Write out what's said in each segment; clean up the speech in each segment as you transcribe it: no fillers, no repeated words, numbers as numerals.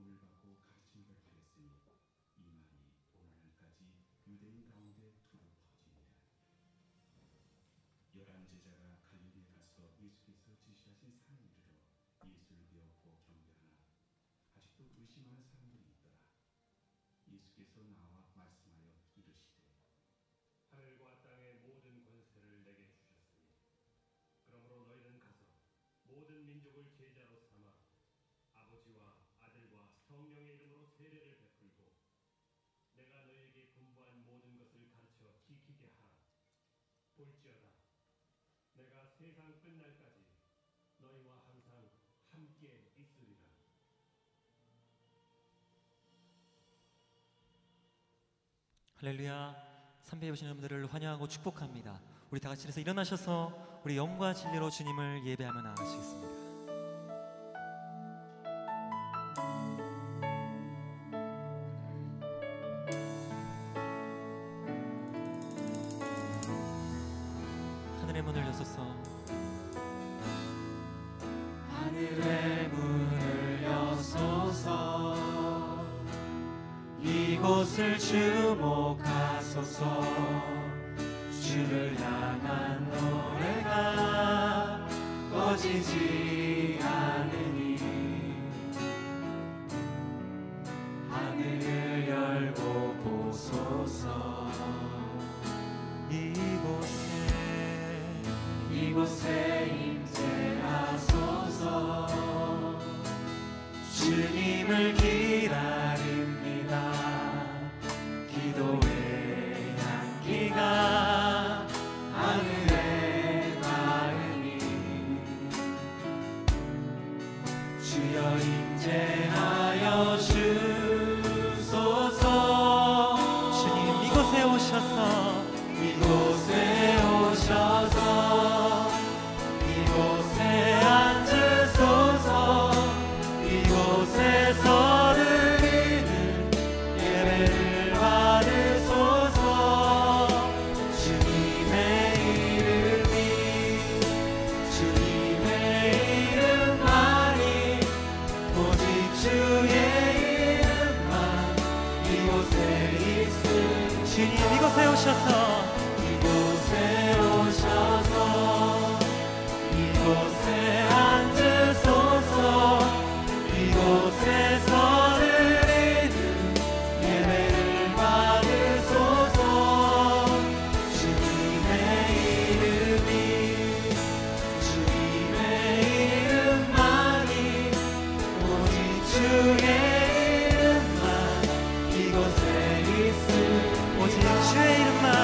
도움을 받고 가르침을 받았으니 이만이 오늘날까지 유대인 가운데 두루 퍼지니라. 11 제자가 갈릴리에 가서 예수께서 지시하신 산에 이르러 예수를 배웠고 경배하나 아직도 의심하는 사람들이 있더라. 예수께서 나와 말씀하여 이르시되 하늘과 땅의 모든 권세를 내게 주셨으니 그러므로 너희는 가서 모든 민족을 제자로 삼아 아버지와 아들과 성령의 이름으로 세례를 베풀고 내가 너희에게 분부한 모든 것을 가르쳐 지키게 하라. 볼지어다 내가 세상 끝날까지 너희와 항상 함께 있으리라. 할렐루야. 삼배에 오신 여러분들을 환영하고 축복합니다. 우리 다 같이 일어서 일어나셔서 우리 영과 진리로 주님을 예배하며 나아가시겠습니다. 하늘의 문을 여소서. 하늘의 문을 여소서. 이곳을 주목하소서. 주를 향한 노래가 꺼지지 않으니 하늘을 열고 보소서. 이곳에 임재하소서. 주님을 기다립니다. 기도의 향기가 하늘에 닿으니 주여 임재하여 주소서. 주님 이곳에 오셔서 이곳에 앉으소서. 이곳에서 드리는 예배를 받으소서. 주님의 이름만이 오직 주의 이름만 이곳에 있으니 주님 이곳에 오셔서 이곳에 앉으소서. 이곳에서 드리는 예배를 받으소서. 주님의 이름만이 오직 주의 이름만 이곳에 있으니 오직 주의 이름만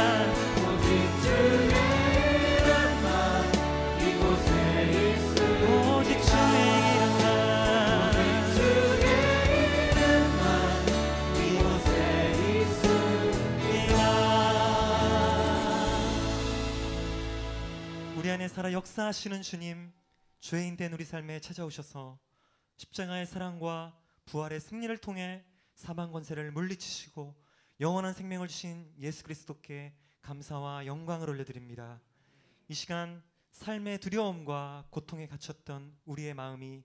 우리 안에 살아 역사하시는 주님, 죄인된 우리 삶에 찾아오셔서 십자가의 사랑과 부활의 승리를 통해 사망 권세를 물리치시고 영원한 생명을 주신 예수 그리스도께 감사와 영광을 올려드립니다. 이 시간 삶의 두려움과 고통에 갇혔던 우리의 마음이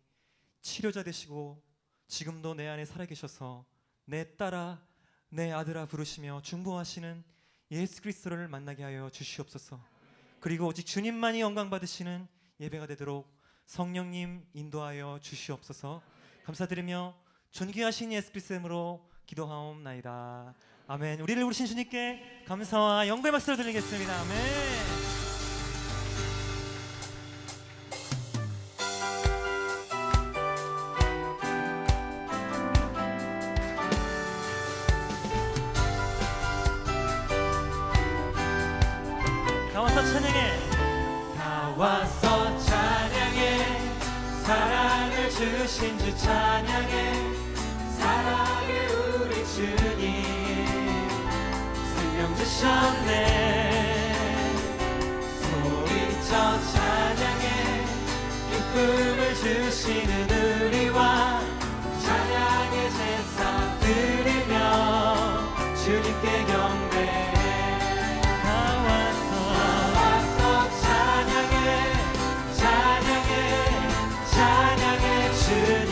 치료자 되시고 지금도 내 안에 살아계셔서 내 딸아 내 아들아 부르시며 중보하시는 예수 그리스도를 만나게 하여 주시옵소서. 그리고 오직 주님만이 영광 받으시는 예배가 되도록 성령님 인도하여 주시옵소서. 감사드리며 존귀하신 예수 그리스도의 이름으로 기도하옵나이다. 아멘. 우리를 부르신 주님께 감사와 영광의 박수를 드리겠습니다. 아멘. 와서 찬양해. 사랑을 주신 주 찬양해. 사랑의 우리 주님 생명 주셨네. 소리쳐 찬양해. 기쁨을 주시는 우리와 찬양의 제사 드리며 주님께 경배해. 찬양해 주님.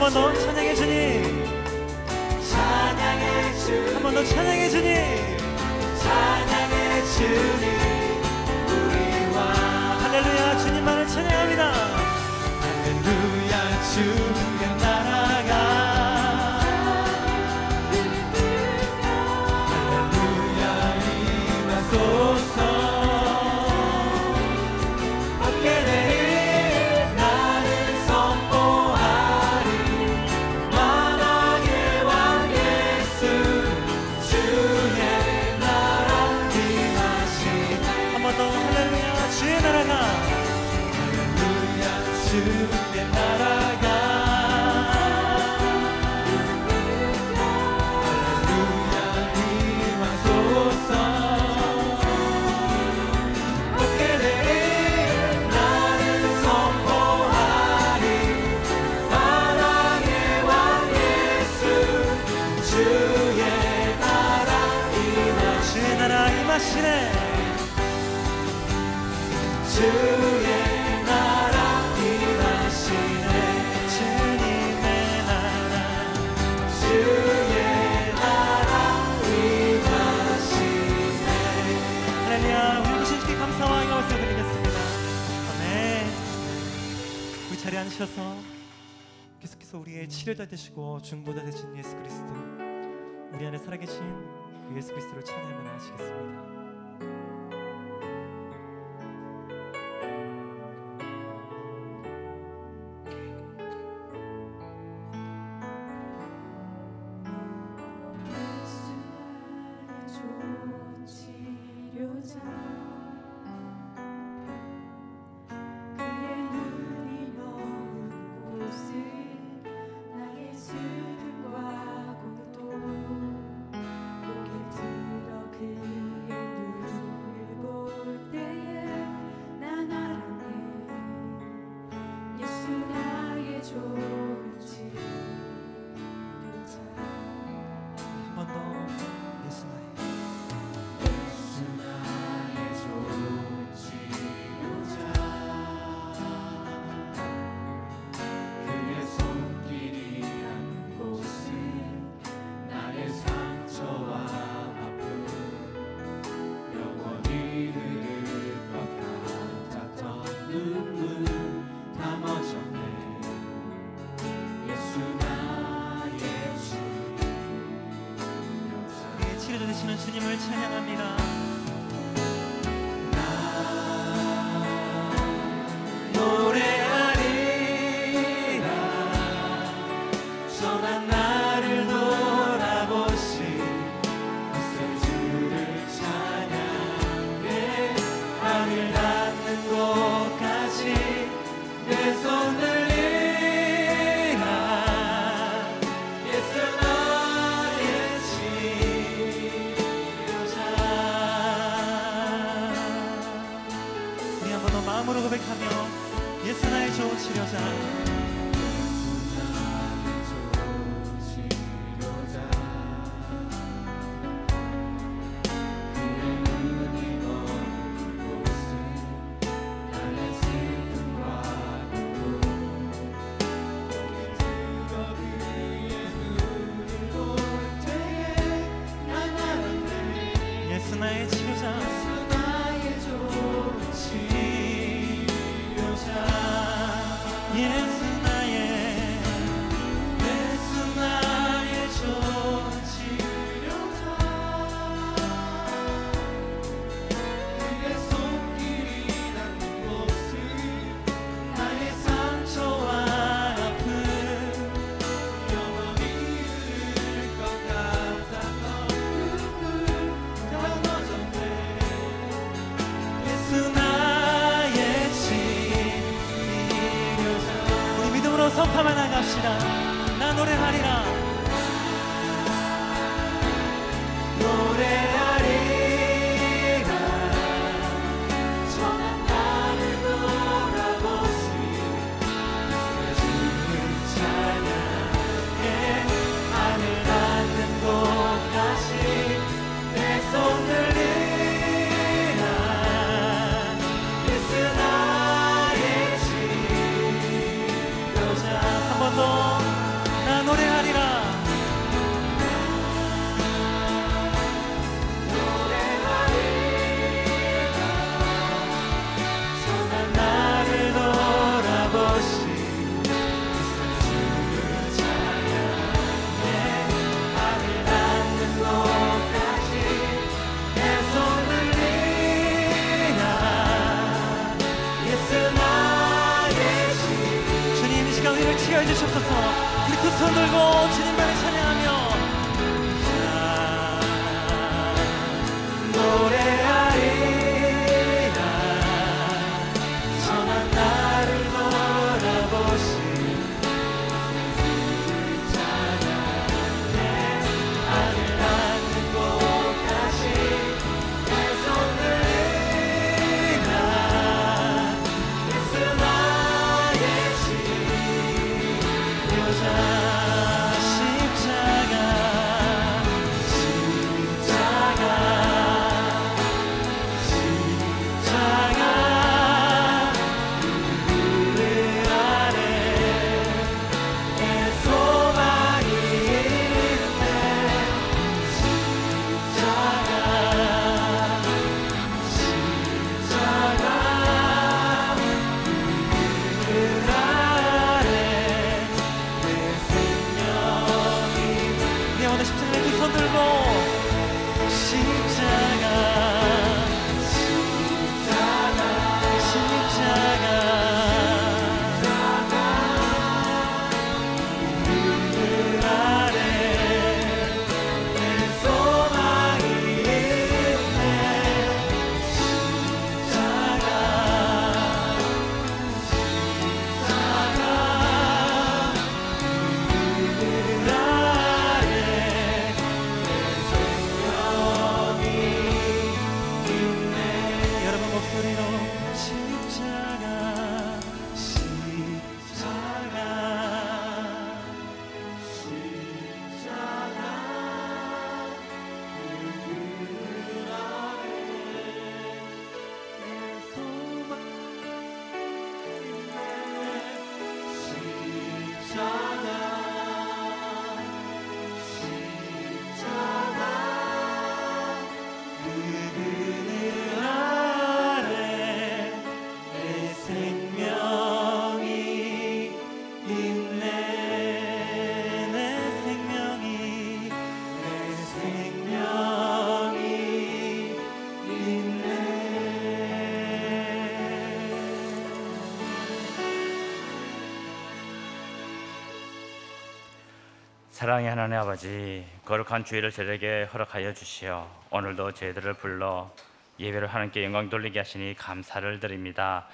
번 더 찬양해 주님. 찬양해 주님. 한 번 더 찬양해 주님. 찬양해 주님. 우리와 할렐루야. 주님만을 찬양합니다. 할렐루야. 주의 나라가 주의 나라가 할렐루야 임하소서. 밖에 내일 나는 선포하리. 사랑의 왕 예수 주의 나라 임하시네. 주의 나라 임하시네. 주의 자리에 앉으셔서 계속해서 우리의 치료자 되시고 중보자 되신 예수 그리스도, 우리 안에 살아계신 그 예수 그리스도를 찬양하며 나아가시겠습니다. 치료되시는 주님을 찬양합니다. 마음으로 고백하며 예수 나의 좋은 치료자, 예수 나의 치료자, 예수 주시옵소서. 우리 두 손 들고 주님만을 찬양하며 노래하리라. 선한 나를 돌아보시 찬양해. 하늘 닿는 곳까지 내 손 들리라. 예수 나의 치료자. 사랑의 하나님 아버지, 거룩한 주일을 저에게 허락하여 주시어 오늘도 저희들을 불러 예배를 하나님께 영광 돌리게 하시니 감사를 드립니다.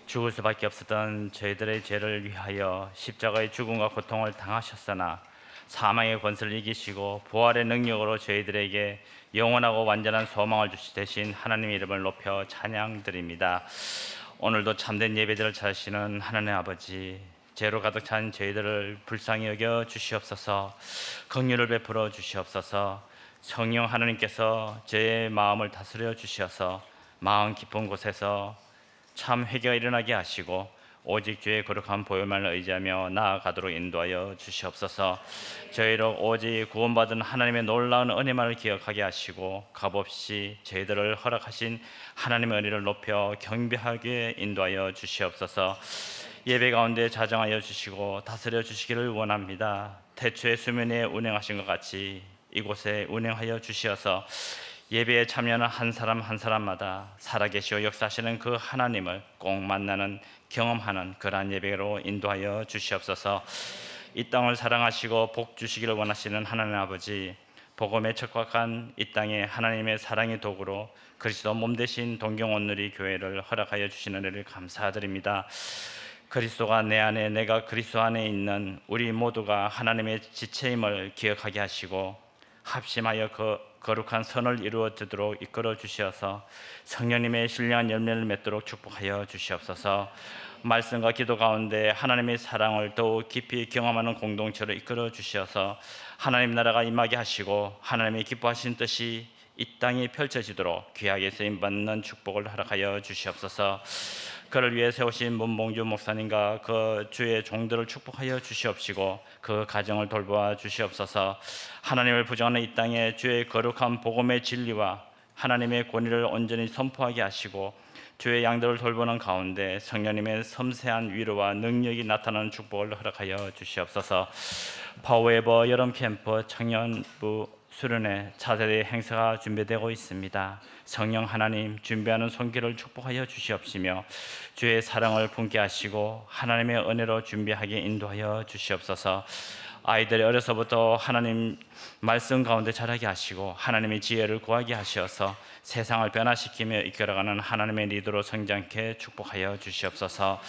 죽을 수밖에 없었던 저희들의 죄를 위하여 십자가의 죽음과 고통을 당하셨으나 사망의 권세를 이기시고 부활의 능력으로 저희들에게 영원하고 완전한 소망을 주시 대신 하나님의 이름을 높여 찬양드립니다. 오늘도 참된 예배들을 찾으시는 하나님 아버지, 죄로 가득 찬 저희들을 불쌍히 여겨 주시옵소서. 긍휼을 베풀어 주시옵소서. 성령 하나님께서 저의 마음을 다스려 주시어서 마음 깊은 곳에서 참 회개가 일어나게 하시고 오직 주의 거룩한 보혈만을 의지하며 나아가도록 인도하여 주시옵소서. 저희로 오직 구원받은 하나님의 놀라운 은혜만을 기억하게 하시고 값없이 저희들을 허락하신 하나님의 은혜를 높여 경배하게 인도하여 주시옵소서. 예배 가운데 자정하여 주시고 다스려 주시기를 원합니다. 태초에 수면에 운행하신 것 같이 이곳에 운행하여 주시어서 예배에 참여하는 한 사람 한 사람마다 살아계시고 역사하시는 그 하나님을 꼭 만나는 경험하는 그러한 예배로 인도하여 주시옵소서. 이 땅을 사랑하시고 복 주시기를 원하시는 하나님 아버지, 복음에 척박한 이 땅에 하나님의 사랑의 도구로 그리스도 몸 대신 동경온누리 교회를 허락하여 주시는 은혜를 감사드립니다. 그리스도가 내 안에, 내가 그리스도 안에 있는 우리 모두가 하나님의 지체임을 기억하게 하시고 합심하여 거룩한 선을 이루어지도록 이끌어 주시어서 성령님의 신령한 열매를 맺도록 축복하여 주시옵소서. 말씀과 기도 가운데 하나님의 사랑을 더욱 깊이 경험하는 공동체로 이끌어 주시어서 하나님 나라가 임하게 하시고 하나님의 기뻐하신 뜻이 이 땅에 펼쳐지도록 귀하게 쓰임받는 축복을 허락하여 주시옵소서. 그를 위해 세우신 문봉주 목사님과 그 주의 종들을 축복하여 주시옵시고 그 가정을 돌보아 주시옵소서. 하나님을 부정하는 이 땅에 주의 거룩한 복음의 진리와 하나님의 권위를 온전히 선포하게 하시고 주의 양들을 돌보는 가운데 성령님의 섬세한 위로와 능력이 나타나는 축복을 허락하여 주시옵소서. 파워에버 여름 캠프 청년부 수련회 차세대 행사가 준비되고 있습니다. 성령 하나님 준비하는 손길을 축복하여 주시옵시며 주의 사랑을 품게 하시고 하나님의 은혜로 준비하게 인도하여 주시옵소서. 아이들이 어려서부터 하나님 말씀 가운데 자라게 하시고 하나님의 지혜를 구하게 하시어서 세상을 변화시키며 이끌어가는 하나님의 리더로 성장케 축복하여 주시옵소서.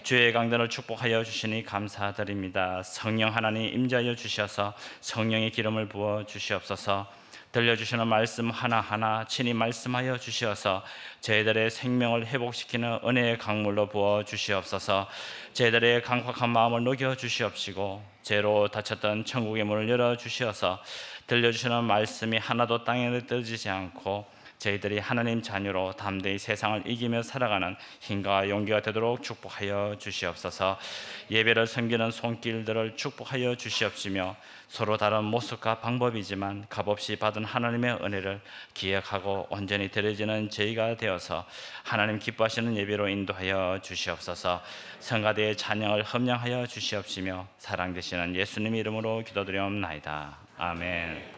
주의 강단을 축복하여 주시니 감사드립니다. 성령 하나님 임재하여 주셔서 성령의 기름을 부어 주시옵소서. 들려주시는 말씀 하나하나 친히 말씀하여 주시어서 저희들의 생명을 회복시키는 은혜의 강물로 부어 주시옵소서. 저희들의 강팍한 마음을 녹여 주시옵시고 죄로 닫혔던 천국의 문을 열어 주시어서 들려주시는 말씀이 하나도 땅에 떨어지지 않고 저희들이 하나님 자녀로 담대히 세상을 이기며 살아가는 힘과 용기가 되도록 축복하여 주시옵소서. 예배를 섬기는 손길들을 축복하여 주시옵시며 서로 다른 모습과 방법이지만 값없이 받은 하나님의 은혜를 기억하고 온전히 드려지는 저희가 되어서 하나님 기뻐하시는 예배로 인도하여 주시옵소서. 성가대의 찬양을 흠량하여 주시옵시며 사랑 되시는 예수님 이름으로 기도드리옵나이다. 아멘.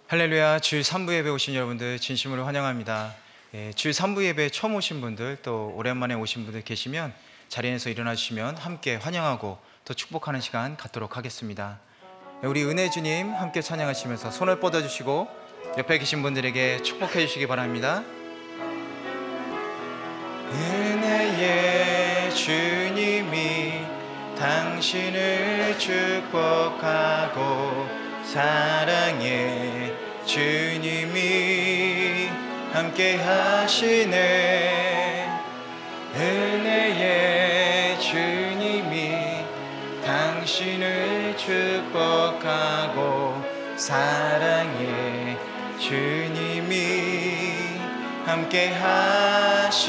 할렐루야. 주일 3부 예배 오신 여러분들 진심으로 환영합니다. 주일 3부 예배 처음 오신 분들 또 오랜만에 오신 분들 계시면 자리에서 일어나 주시면 함께 환영하고 또 축복하는 시간 갖도록 하겠습니다. 우리 은혜 주님 함께 찬양하시면서 손을 뻗어주시고 옆에 계신 분들에게 축복해 주시기 바랍니다. 은혜의 주님이 당신을 축복하고 사랑의 주님이 함께 하시네. 은혜의 주님이 당신을 축복하고 사랑의 주님이 함께 하시네.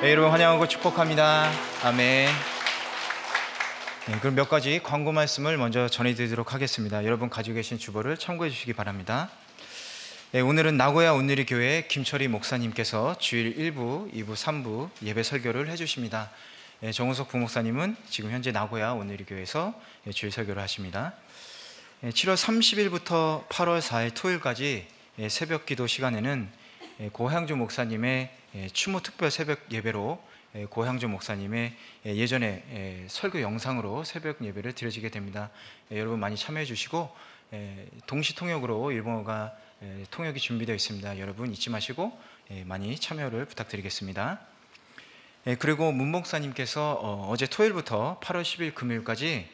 여러분 환영하고 축복합니다. 아멘. 그럼 몇 가지 광고 말씀을 먼저 전해드리도록 하겠습니다. 여러분 가지고 계신 주보를 참고해 주시기 바랍니다. 오늘은 나고야 온누리 교회 김철희 목사님께서 주일 1부, 2부, 3부 예배 설교를 해주십니다. 정우석 부목사님은 지금 현재 나고야 온누리 교회에서 주일 설교를 하십니다. 7월 30일부터 8월 4일 토요일까지 새벽 기도 시간에는 고향주 목사님의 추모 특별 새벽 예배로 고향주 목사님의 예전에 설교 영상으로 새벽 예배를 드려지게 됩니다. 여러분 많이 참여해 주시고 동시 통역으로 일본어가 통역이 준비되어 있습니다. 여러분 잊지 마시고 많이 참여를 부탁드리겠습니다. 그리고 문 목사님께서 어제 토요일부터 8월 10일 금요일까지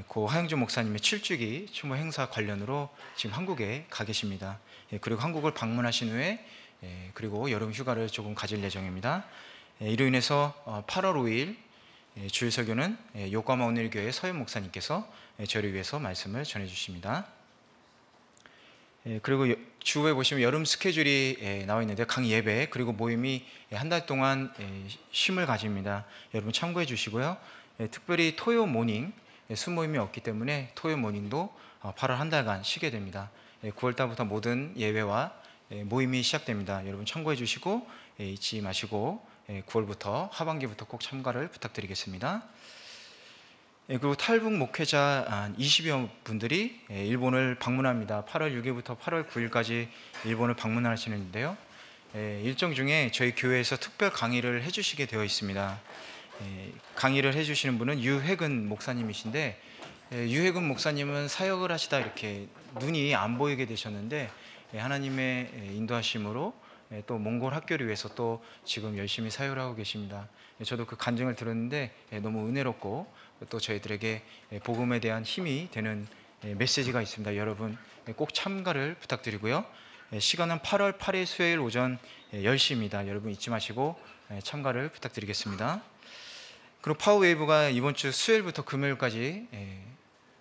고 하영주 목사님의 7주기 추모 행사 관련으로 지금 한국에 가 계십니다. 그리고 한국을 방문하신 후에 그리고 여름 휴가를 조금 가질 예정입니다. 이로 인해서 8월 5일 주일 설교는 요코하마 온누리 교회 서현 목사님께서 저를 위해서 말씀을 전해 주십니다. 그리고 주부에 보시면 여름 스케줄이 나와 있는데 각 예배 그리고 모임이 한 달 동안 쉼을 가집니다. 여러분 참고해 주시고요. 특별히 토요 모닝 수모임이 없기 때문에 토요 모닝도 8월 한 달간 쉬게 됩니다. 9월 달부터 모든 예배와 모임이 시작됩니다. 여러분 참고해 주시고 잊지 마시고 9월부터 하반기부터 꼭 참가를 부탁드리겠습니다. 그리고 탈북 목회자 20여 분들이 일본을 방문합니다. 8월 6일부터 8월 9일까지 일본을 방문하시는데요. 일정 중에 저희 교회에서 특별 강의를 해주시게 되어 있습니다. 강의를 해주시는 분은 유혜근 목사님이신데 유혜근 목사님은 사역을 하시다 이렇게 눈이 안 보이게 되셨는데 하나님의 인도하심으로 또 몽골 학교를 위해서 또 지금 열심히 사역을 하고 계십니다. 저도 그 간증을 들었는데 너무 은혜롭고 또 저희들에게 복음에 대한 힘이 되는 메시지가 있습니다. 여러분 꼭 참가를 부탁드리고요. 시간은 8월 8일 수요일 오전 10시입니다. 여러분 잊지 마시고 참가를 부탁드리겠습니다. 그리고 파워웨이브가 이번 주 수요일부터 금요일까지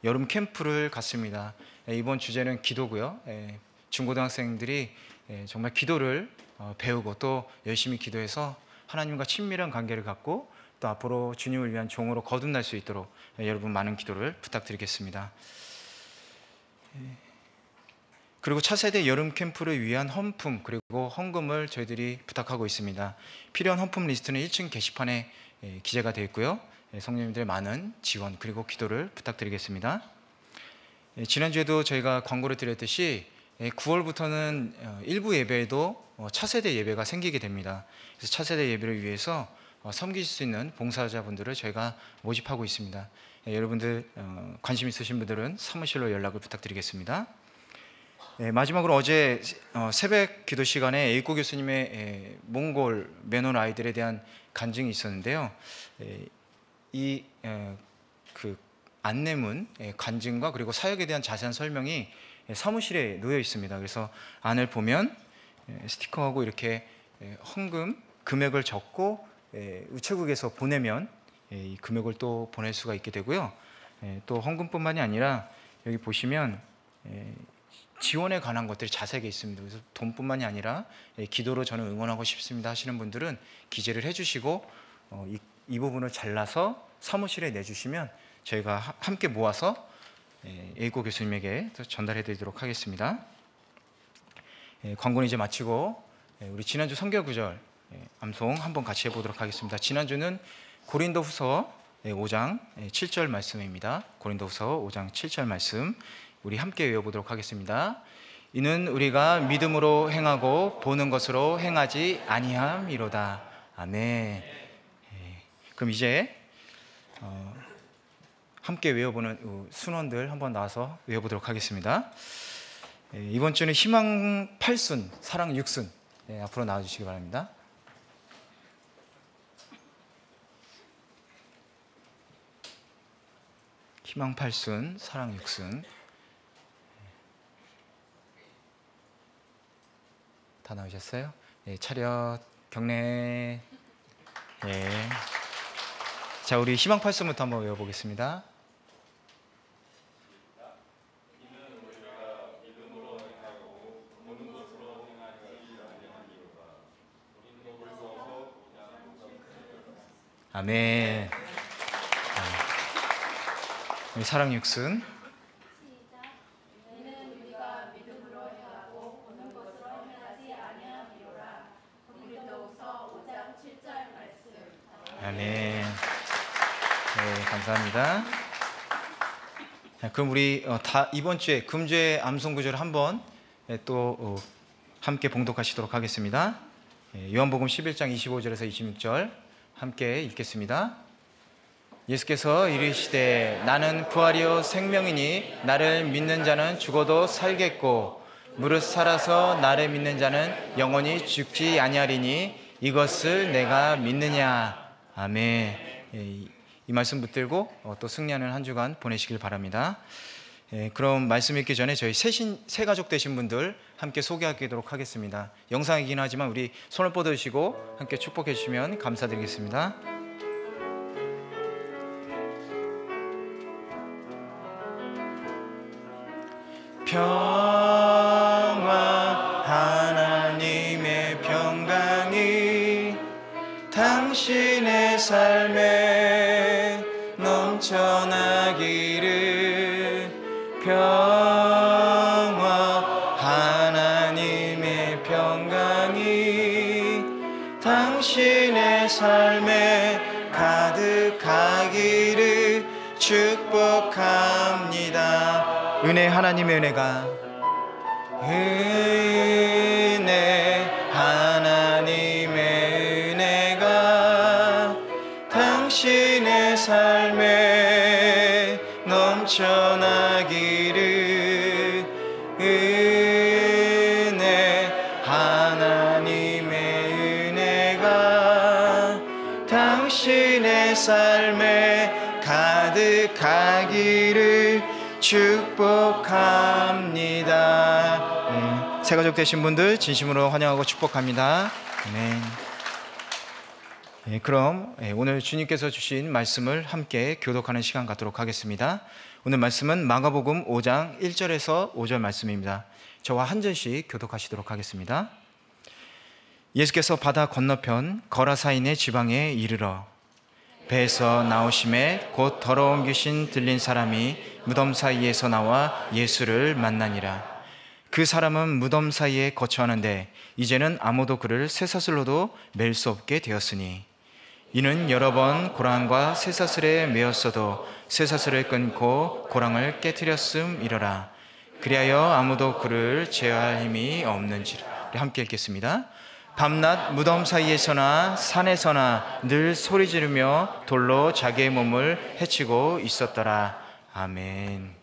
여름 캠프를 갖습니다. 이번 주제는 기도고요. 중고등학생들이 정말 기도를 배우고 또 열심히 기도해서 하나님과 친밀한 관계를 갖고 또 앞으로 주님을 위한 종으로 거듭날 수 있도록 여러분 많은 기도를 부탁드리겠습니다. 그리고 차세대 여름 캠프를 위한 헌품 그리고 헌금을 저희들이 부탁하고 있습니다. 필요한 헌품 리스트는 1층 게시판에 기재가 되어 있고요. 성도님들의 많은 지원 그리고 기도를 부탁드리겠습니다. 지난주에도 저희가 광고를 드렸듯이 9월부터는 일부 예배에도 차세대 예배가 생기게 됩니다. 그래서 차세대 예배를 위해서 섬기실 수 있는 봉사자분들을 저희가 모집하고 있습니다. 여러분들 관심 있으신 분들은 사무실로 연락을 부탁드리겠습니다. 마지막으로 어제 새벽 기도 시간에 에이코 교수님의 몽골 맨홀 아이들에 대한 간증이 있었는데요. 그 안내문 간증과 그리고 사역에 대한 자세한 설명이 사무실에 놓여 있습니다. 그래서 안을 보면 스티커하고 이렇게 헌금 금액을 적고 우체국에서 보내면 이 금액을 또 보낼 수가 있게 되고요. 또 헌금뿐만이 아니라 여기 보시면 지원에 관한 것들이 자세하게 있습니다. 그래서 돈뿐만이 아니라 기도로 저는 응원하고 싶습니다 하시는 분들은 기재를 해주시고 이 부분을 잘라서 사무실에 내주시면 저희가 함께 모아서 에이코 교수님에게 전달해 드리도록 하겠습니다. 광고는 이제 마치고 우리 지난주 성경 구절 암송 한번 같이 해보도록 하겠습니다. 지난주는 고린도후서 5장 7절 말씀입니다. 고린도후서 5장 7절 말씀 우리 함께 외워보도록 하겠습니다. 이는 우리가 믿음으로 행하고 보는 것으로 행하지 아니함이로다. 아멘. 그럼 이제 함께 외워보는 순원들 한번 나와서 외워보도록 하겠습니다. 이번 주는 희망 8순, 사랑 6순 앞으로 나와주시기 바랍니다. 희망 8순, 사랑 6순 다 나오셨어요? 차렷, 경례. 자, 우리 희망 8순부터 한번 외워보겠습니다. 아멘. 우리 사랑 6순. 아멘. 네, 감사합니다. 그럼 우리 이번 주에 금주의 암송 구절을 한번 또 함께 봉독하시도록 하겠습니다. 요한복음 11장 25절에서 26절 함께 읽겠습니다. 예수께서 이르시되 나는 부활이요 생명이니 나를 믿는 자는 죽어도 살겠고 무릇 살아서 나를 믿는 자는 영원히 죽지 아니하리니 이것을 내가 믿느냐. 아멘. 이 말씀 붙들고 또 승리하는 한 주간 보내시길 바랍니다. 그럼 말씀 읽기 전에 저희 새 가족 되신 분들 함께 소개하도록 하겠습니다. 영상이긴 하지만 우리 손을 뻗어주시고 함께 축복해 주시면 감사드리겠습니다. 평화 하나님의 평강이 당신의 삶에 넘쳐나기를. 평화 하나님의 평강이 당신의 삶에 가득하기를 축복합니다. 은혜 하나님의 은혜가 하나님의 은혜가 당신의 삶에 넘쳐나기를. 은혜 하나님의 은혜가 당신의 삶에 가득하기를 축복합니다. 새가족 되신 분들 진심으로 환영하고 축복합니다. 아멘. 그럼 오늘 주님께서 주신 말씀을 함께 교독하는 시간 갖도록 하겠습니다. 오늘 말씀은 마가복음 5장 1절에서 5절 말씀입니다. 저와 한 절씩 교독하시도록 하겠습니다. 예수께서 바다 건너편 거라사인의 지방에 이르러 배에서 나오심에 곧 더러운 귀신 들린 사람이 무덤 사이에서 나와 예수를 만나니라. 그 사람은 무덤 사이에 거처하는데 이제는 아무도 그를 쇠사슬로도 맬 수 없게 되었으니 이는 여러 번 고랑과 쇠사슬에 매었어도 쇠사슬을 끊고 고랑을 깨뜨렸음이러라. 그리하여 아무도 그를 제어할 힘이 없는지라. 함께 읽겠습니다. 밤낮 무덤 사이에서나 산에서나 늘 소리 지르며 돌로 자기의 몸을 해치고 있었더라. 아멘.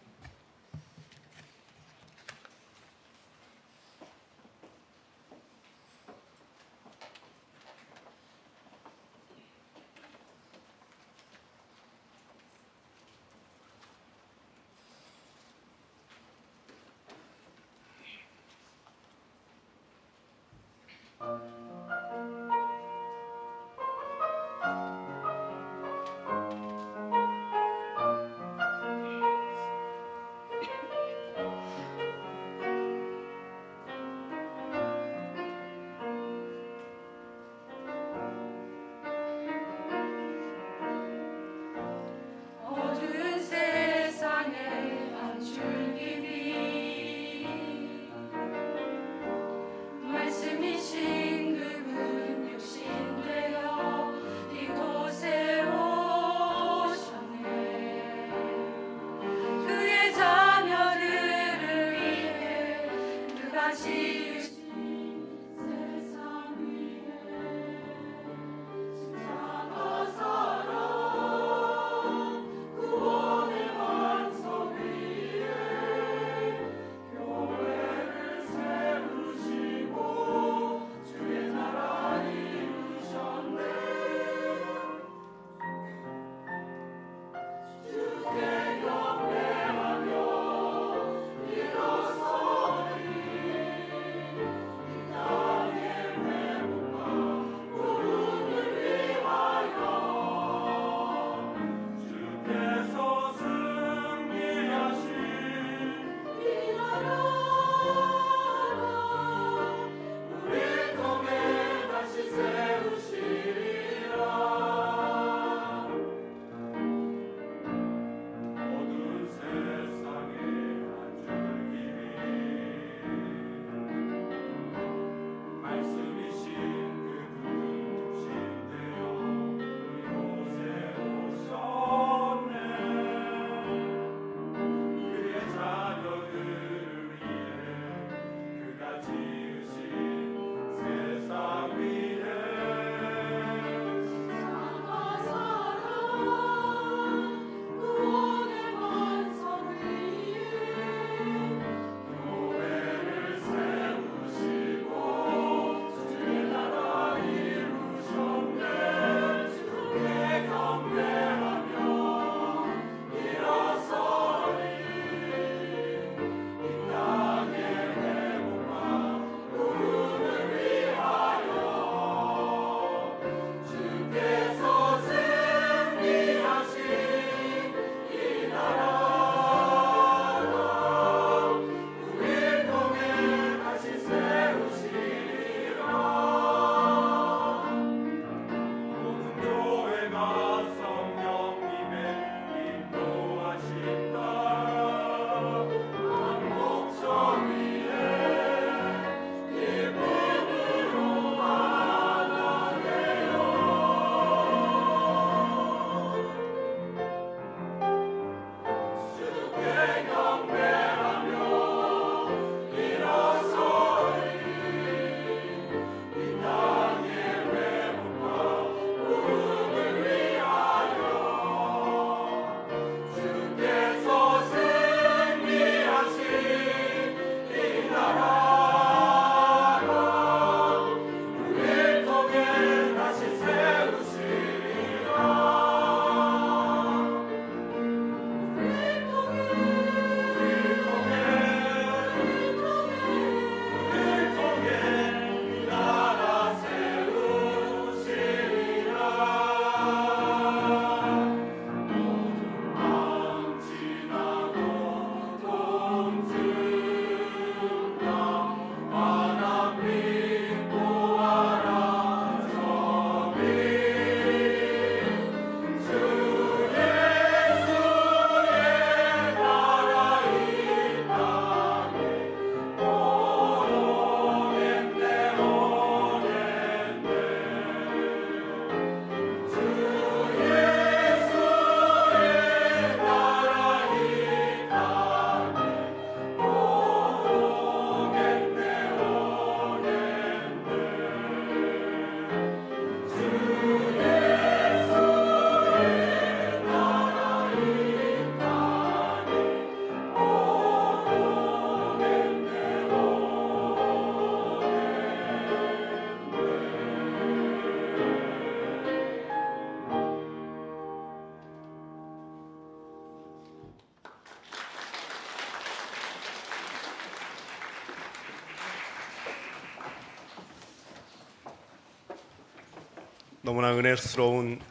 너무나 은혜스러운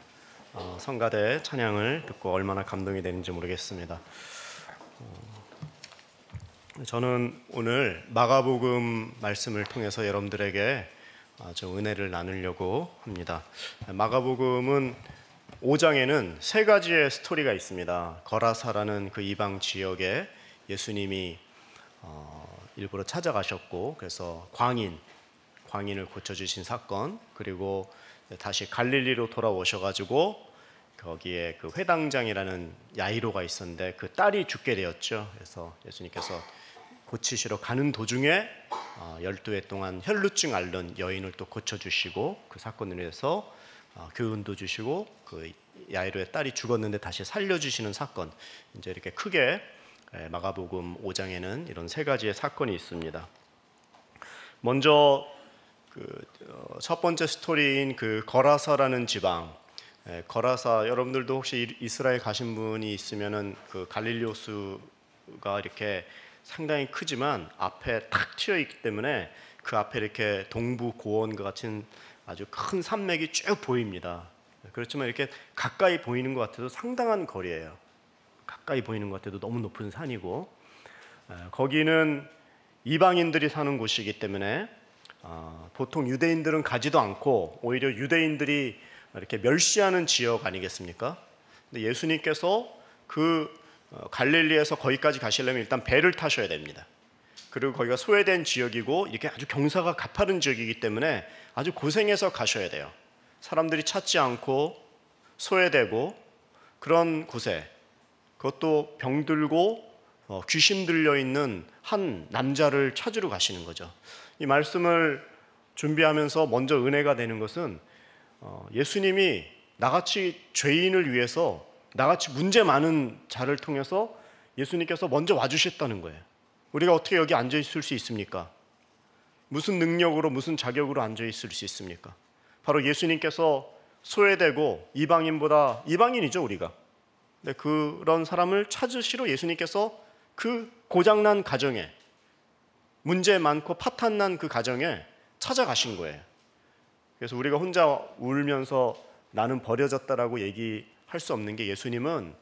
성가대 찬양을 듣고 얼마나 감동이 되는지 모르겠습니다. 저는 오늘 마가복음 말씀을 통해서 여러분들에게 좀 은혜를 나누려고 합니다. 마가복음은 5장에는 세 가지의 스토리가 있습니다. 거라사라는 그 이방 지역에 예수님이 일부러 찾아가셨고, 그래서 광인을 고쳐주신 사건, 그리고 다시 갈릴리로 돌아오셔가지고 거기에 그 회당장이라는 야이로가 있었는데 그 딸이 죽게 되었죠. 그래서 예수님께서 고치시러 가는 도중에 12해 동안 혈루증 앓는 여인을 또 고쳐주시고, 그 사건으로 해서 교훈도 주시고, 그 야이로의 딸이 죽었는데 다시 살려주시는 사건, 이제 이렇게 크게 마가복음 5장에는 이런 세 가지의 사건이 있습니다. 먼저 첫 번째 스토리인 그 거라사라는 지방, 거라사, 여러분들도 혹시 이스라엘 가신 분이 있으면은 그 갈릴리 호수가 이렇게 상당히 크지만 앞에 탁 튀어 있기 때문에 그 앞에 이렇게 동부 고원과 같은 아주 큰 산맥이 쭉 보입니다. 그렇지만 이렇게 가까이 보이는 것 같아도 상당한 거리예요. 가까이 보이는 것 같아도 너무 높은 산이고, 거기는 이방인들이 사는 곳이기 때문에 보통 유대인들은 가지도 않고 오히려 유대인들이 이렇게 멸시하는 지역 아니겠습니까? 근데 예수님께서 그 갈릴리에서 거기까지 가시려면 일단 배를 타셔야 됩니다. 그리고 거기가 소외된 지역이고 이렇게 아주 경사가 가파른 지역이기 때문에 아주 고생해서 가셔야 돼요. 사람들이 찾지 않고 소외되고 그런 곳에, 그것도 병들고 귀신 들려 있는 한 남자를 찾으러 가시는 거죠. 이 말씀을 준비하면서 먼저 은혜가 되는 것은 예수님이 나같이 죄인을 위해서, 나같이 문제 많은 자를 통해서 예수님께서 먼저 와주셨다는 거예요. 우리가 어떻게 여기 앉아 있을 수 있습니까? 무슨 능력으로, 무슨 자격으로 앉아 있을 수 있습니까? 바로 예수님께서 소외되고 이방인보다, 이방인이죠 우리가. 근데 그런 사람을 찾으시러 예수님께서 그 고장난 가정에, 문제 많고 파탄난 그 가정에 찾아가신 거예요. 그래서 우리가 혼자 울면서 나는 버려졌다라고 얘기할 수 없는 게, 예수님은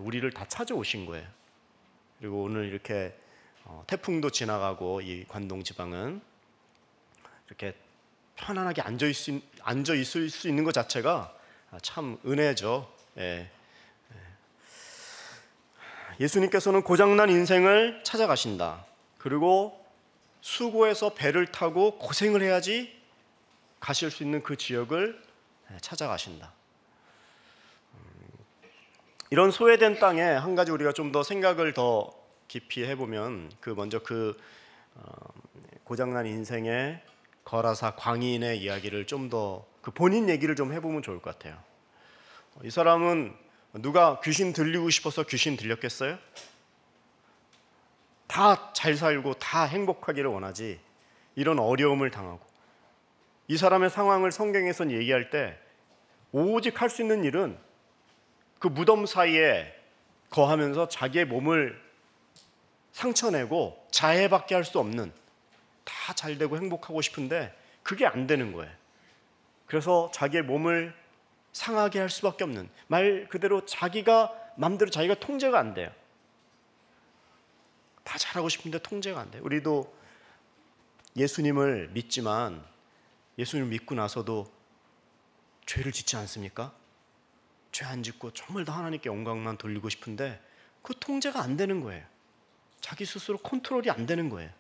우리를 다 찾아오신 거예요. 그리고 오늘 이렇게 태풍도 지나가고 이 관동 지방은 이렇게 편안하게 앉아 있을 수 있는 것 자체가 참 은혜죠. 예수님께서는 고장난 인생을 찾아가신다. 그리고 수고해서 배를 타고 고생을 해야지 가실 수 있는 그 지역을 찾아가신다. 이런 소외된 땅에 한 가지 우리가 좀 더 생각을 더 깊이 해보면, 먼저 고장난 인생의 거라사 광인의 이야기를 좀 더, 그 본인 얘기를 좀 해보면 좋을 것 같아요. 이 사람은 누가 귀신 들리고 싶어서 귀신 들렸겠어요? 다 잘 살고 다 행복하기를 원하지, 이런 어려움을 당하고, 이 사람의 상황을 성경에서는 얘기할 때 오직 할 수 있는 일은 그 무덤 사이에 거하면서 자기의 몸을 상처내고 자해밖에 할 수 없는, 다 잘되고 행복하고 싶은데 그게 안 되는 거예요. 그래서 자기의 몸을 상하게 할 수밖에 없는, 말 그대로 자기가 마음대로 자기가 통제가 안 돼요. 다 잘하고 싶은데 통제가 안 돼요. 우리도 예수님을 믿지만 예수님을 믿고 나서도 죄를 짓지 않습니까? 죄 안 짓고 정말 다 하나님께 영광만 돌리고 싶은데 그 통제가 안 되는 거예요. 자기 스스로 컨트롤이 안 되는 거예요.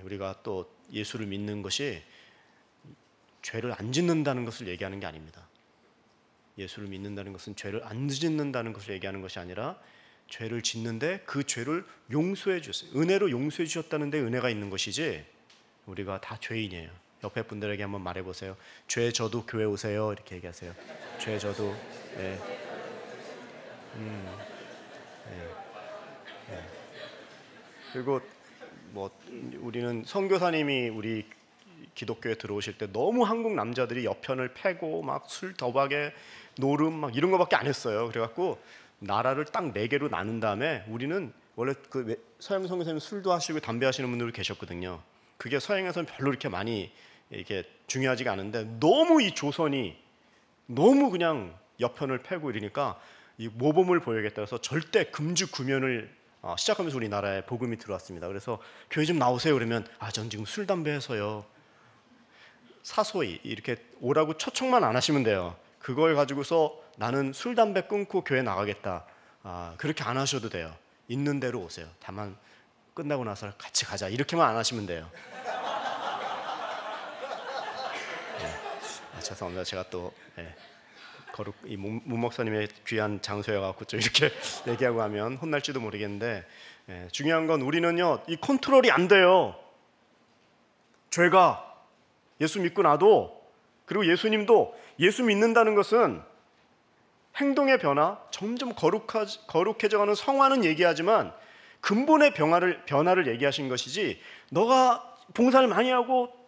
우리가 또 예수를 믿는 것이 죄를 안 짓는다는 것을 얘기하는 게 아닙니다. 예수를 믿는다는 것은 죄를 안 짓는다는 것을 얘기하는 것이 아니라, 죄를 짓는데 그 죄를 용서해 주셨어요. 은혜로 용서해 주셨다는 데 은혜가 있는 것이지, 우리가 다 죄인이에요. 옆에 분들에게 한번 말해보세요. 죄 져도 교회 오세요. 이렇게 얘기하세요. 죄 져도. 그리고 우리는 선교사님이 우리 기독교에 들어오실 때 너무 한국 남자들이 여편을 패고 막 술 도박에 노름 막 이런 거밖에 안 했어요. 그래갖고 나라를 딱 4개로 나눈 다음에, 우리는 원래 그 서양 선교사님 술도 하시고 담배 하시는 분들 계셨거든요. 그게 서양에서는 별로 이렇게 많이 이게 중요하지가 않은데 너무 이 조선이 너무 그냥 여편을 패고 이러니까 이 모범을 보여야겠다 해서 절대 금주 구면을 시작하면서 우리나라에 복음이 들어왔습니다. 그래서 교회 좀 나오세요 그러면 전 지금 술 담배 해서요. 사소히 이렇게 오라고 초청만 안 하시면 돼요. 그걸 가지고서 나는 술 담배 끊고 교회 나가겠다. 그렇게 안 하셔도 돼요. 있는 대로 오세요. 다만 끝나고 나서 같이 가자 이렇게만 안 하시면 돼요. 죄송합니다. 제가 또 거룩 이 문 목사님의 귀한 장소에 가고 좀 이렇게 얘기하고 하면 혼날지도 모르겠는데 중요한 건 우리는요 이 컨트롤이 안 돼요. 죄가 예수 믿고 나도 그리고 예수님도 예수 믿는다는 것은 행동의 변화, 점점 거룩해져가는 성화는 얘기하지만 근본의 변화를 얘기하신 것이지 너가 봉사를 많이 하고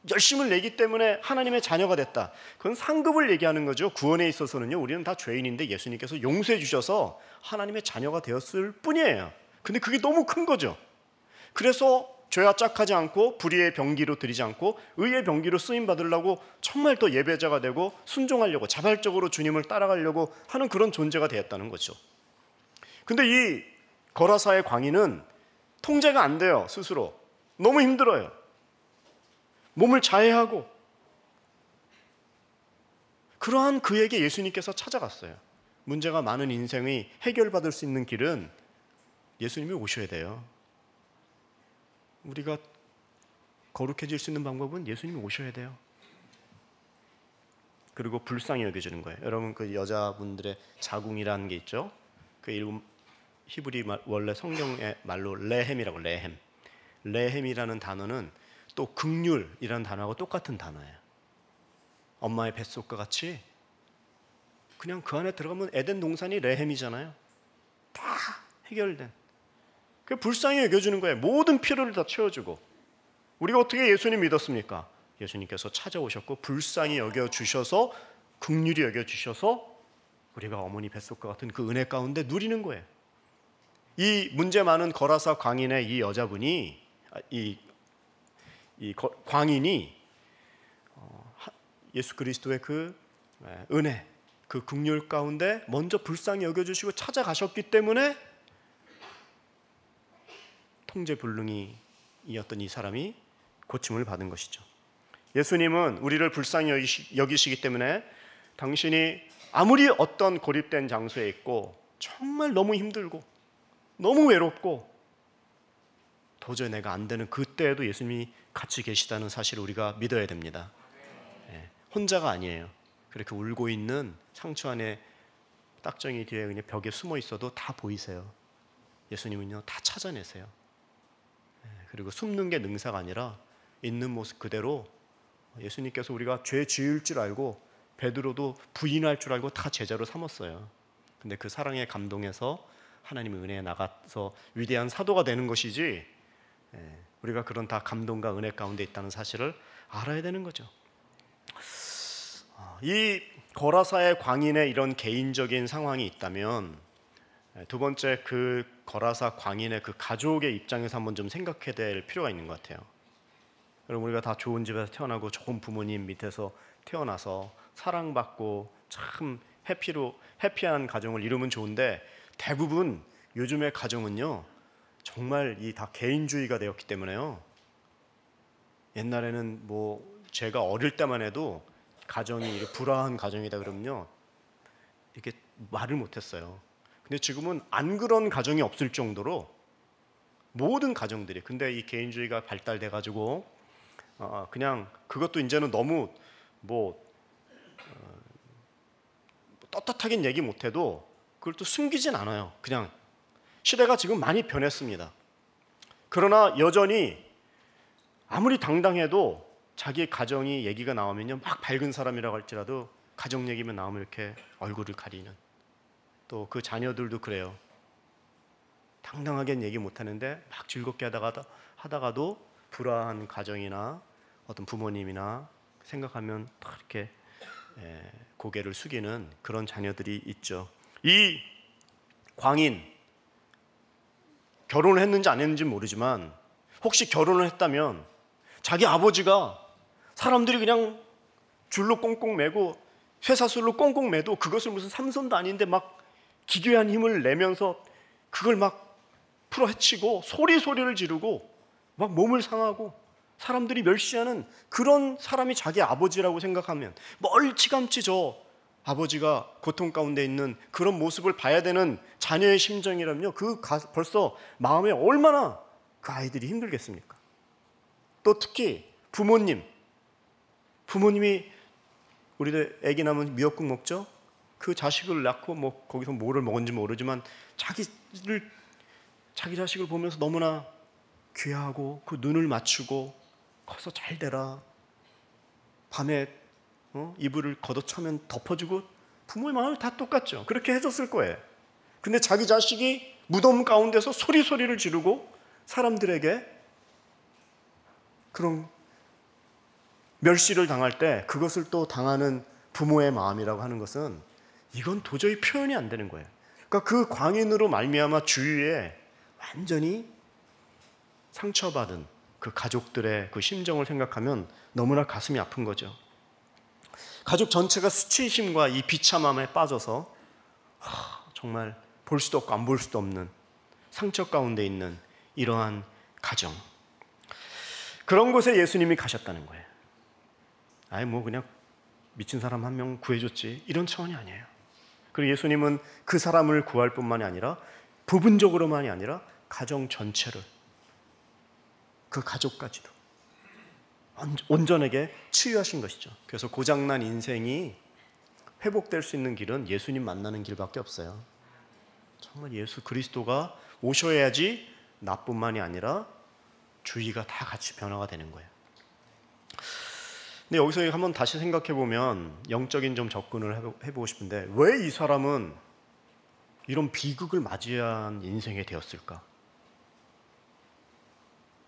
열심을 내기 때문에 하나님의 자녀가 됐다. 그건 상급을 얘기하는 거죠. 구원에 있어서는요 우리는 다 죄인인데 예수님께서 용서해 주셔서 하나님의 자녀가 되었을 뿐이에요. 근데 그게 너무 큰 거죠. 그래서 죄와 짝하지 않고 불의의 병기로 들이지 않고 의의 병기로 쓰임 받으려고 정말 더 예배자가 되고 순종하려고 자발적으로 주님을 따라가려고 하는 그런 존재가 되었다는 거죠. 근데 이 거라사의 광인은 통제가 안 돼요. 스스로 너무 힘들어요. 몸을 자해하고 그러한 그에게 예수님께서 찾아갔어요. 문제가 많은 인생이 해결받을 수 있는 길은 예수님이 오셔야 돼요. 우리가 거룩해질 수 있는 방법은 예수님이 오셔야 돼요. 그리고 불쌍히 여겨주는 거예요. 여러분 그 여자분들의 자궁이라는 게 있죠. 그 히브리 원래 성경의 말로 레헴이라고 레헴이라는 단어는 또 긍휼이라는 단어하고 똑같은 단어예요. 엄마의 뱃속과 같이 그냥 그 안에 들어가면 에덴 동산이 레헴이잖아요. 다 해결된. 그 불쌍히 여겨주는 거예요. 모든 필요를 다 채워주고. 우리가 어떻게 예수님 믿었습니까? 예수님께서 찾아오셨고 불쌍히 여겨주셔서 긍휼히 여겨주셔서 우리가 어머니 뱃속과 같은 그 은혜 가운데 누리는 거예요. 이 문제 많은 거라사 광인의 이 여자분이 광인이 예수 그리스도의 그 은혜, 그 긍휼 가운데 먼저 불쌍히 여겨주시고 찾아가셨기 때문에 통제불능이었던 이 사람이 고침을 받은 것이죠. 예수님은 우리를 불쌍히 여기시기 때문에 당신이 아무리 어떤 고립된 장소에 있고 정말 너무 힘들고 너무 외롭고 도저히 내가 안 되는 그때에도 예수님이 같이 계시다는 사실을 우리가 믿어야 됩니다. 혼자가 아니에요. 그렇게 울고 있는 상처 안에 딱정이 뒤에 그냥 벽에 숨어 있어도 다 보이세요. 예수님은요 다 찾아내세요. 그리고 숨는 게 능사가 아니라 있는 모습 그대로 예수님께서 우리가 죄 지을 줄 알고 베드로도 부인할 줄 알고 다 제자로 삼았어요. 근데 그 사랑에 감동해서 하나님의 은혜에 나가서 위대한 사도가 되는 것이지 우리가 그런 다 감동과 은혜 가운데 있다는 사실을 알아야 되는 거죠. 이 거라사의 광인의 이런 개인적인 상황이 있다면 두 번째 그 거라사 광인의 그 가족의 입장에서 한번 좀 생각해야 될 필요가 있는 것 같아요. 여러분 우리가 다 좋은 집에서 태어나고 좋은 부모님 밑에서 태어나서 사랑받고 참 해피한 가정을 이루면 좋은데 대부분 요즘의 가정은요 정말 이 다 개인주의가 되었기 때문에요. 옛날에는 뭐 제가 어릴 때만 해도 가정이 불화한 가정이다 그러면요 이렇게 말을 못했어요. 근데 지금은 안 그런 가정이 없을 정도로 모든 가정들이 근데 이 개인주의가 발달돼 가지고 그냥 그것도 이제는 너무 떳떳하게 얘기 못해도 그걸 또 숨기진 않아요. 그냥 시대가 지금 많이 변했습니다. 그러나 여전히 아무리 당당해도 자기의 가정이 얘기가 나오면요 막 밝은 사람이라고 할지라도 가정 얘기만 나오면 이렇게 얼굴을 가리는 또 그 자녀들도 그래요. 당당하게 얘기 못하는데 막 즐겁게 하다가도 불화한 가정이나 어떤 부모님이나 생각하면 딱 이렇게 고개를 숙이는 그런 자녀들이 있죠. 이 광인 결혼을 했는지 안 했는지 모르지만 혹시 결혼을 했다면 자기 아버지가 사람들이 그냥 줄로 꽁꽁 매고 쇠사슬로 꽁꽁 매도 그것을 무슨 삼손도 아닌데 막 기괴한 힘을 내면서 그걸 막 풀어헤치고 소리를 지르고 막 몸을 상하고 사람들이 멸시하는 그런 사람이 자기 아버지라고 생각하면 멀찌감치 저 아버지가 고통 가운데 있는 그런 모습을 봐야 되는 자녀의 심정이라면요, 벌써 마음에 얼마나 그 아이들이 힘들겠습니까? 또 특히 부모님이 우리들 애기 낳으면 미역국 먹죠? 그 자식을 낳고 뭐 거기서 뭐를 먹은지 모르지만 자기 자식을 보면서 너무나 귀하고 그 눈을 맞추고 커서 잘 되라, 밤에 이불을 걷어차면 덮어주고, 부모의 마음이 다 똑같죠. 그렇게 해줬을 거예요. 근데 자기 자식이 무덤 가운데서 소리를 지르고 사람들에게 그런 멸시를 당할 때 그것을 또 당하는 부모의 마음이라고 하는 것은 이건 도저히 표현이 안 되는 거예요. 그러니까 그 광인으로 말미암아 주위에 완전히 상처받은 그 가족들의 그 심정을 생각하면 너무나 가슴이 아픈 거죠. 가족 전체가 수치심과 이 비참함에 빠져서 정말 볼 수도 없고 안 볼 수도 없는 상처 가운데 있는 이러한 가정, 그런 곳에 예수님이 가셨다는 거예요. 아예 뭐 그냥 미친 사람 한 명 구해줬지 이런 차원이 아니에요. 그리고 예수님은 그 사람을 구할 뿐만이 아니라 부분적으로만이 아니라 가정 전체를, 그 가족까지도 온전하게 치유하신 것이죠. 그래서 고장난 인생이 회복될 수 있는 길은 예수님 만나는 길밖에 없어요. 정말 예수 그리스도가 오셔야지 나뿐만이 아니라 주위가 다 같이 변화가 되는 거예요. 근데 여기서 한번 다시 생각해 보면 영적인 좀 접근을 해보고 싶은데, 왜 이 사람은 이런 비극을 맞이한 인생이 되었을까?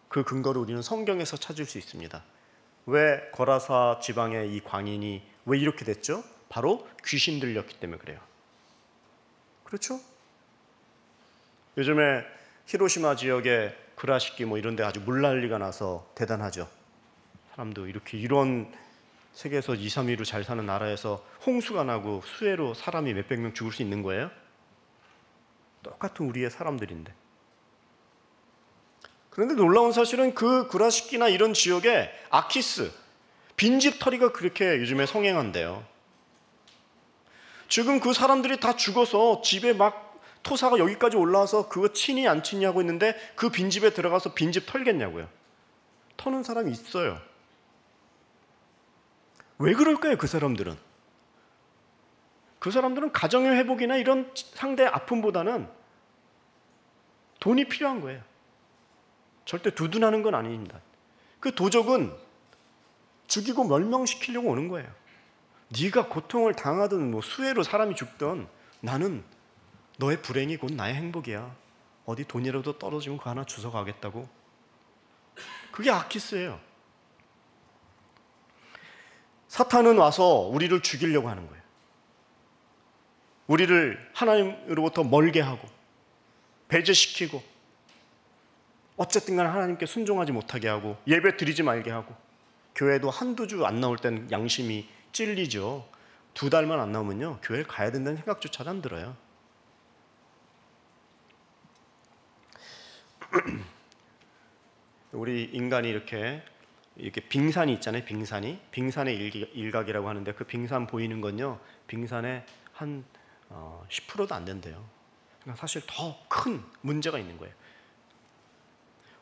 그 근거를 우리는 성경에서 찾을 수 있습니다. 왜 거라사 지방의 이 광인이 왜 이렇게 됐죠? 바로 귀신 들렸기 때문에 그래요. 그렇죠? 요즘에 히로시마 지역에 그라시키 뭐 이런 데 아주 물난리가 나서 대단하죠. 사람도 이런 세계에서 2, 3위로 잘 사는 나라에서 홍수가 나고 수해로 사람이 몇백 명 죽을 수 있는 거예요? 똑같은 우리의 사람들인데. 그런데 놀라운 사실은 그 구라시키나 이런 지역에 아키스, 빈집털이가 그렇게 요즘에 성행한대요. 지금 그 사람들이 다 죽어서 집에 막 토사가 여기까지 올라와서 그거 치니 안 치니 하고 있는데 그 빈집에 들어가서 빈집 털겠냐고요. 터는 사람이 있어요. 왜 그럴까요? 그 사람들은 가정의 회복이나 이런 상대의 아픔보다는 돈이 필요한 거예요. 절대 두둔하는 건 아닙니다. 그 도적은 죽이고 멸망시키려고 오는 거예요. 네가 고통을 당하든 뭐 수해로 사람이 죽든 나는 너의 불행이 곧 나의 행복이야. 어디 돈이라도 떨어지면 그거 하나 주워 가겠다고. 그게 아키스예요. 사탄은 와서 우리를 죽이려고 하는 거예요. 우리를 하나님으로부터 멀게 하고 배제시키고 어쨌든 간에 하나님께 순종하지 못하게 하고 예배 드리지 말게 하고, 교회도 한두 주 안 나올 땐 양심이 찔리죠. 2달만 안 나오면요 교회를 가야 된다는 생각조차 안 들어요. 우리 인간이 이렇게 빙산이 있잖아요. 빙산의 일각이라고 하는데, 그 빙산 보이는 건요 빙산의 한 10%도 안 된대요. 그러니까 사실 더 큰 문제가 있는 거예요.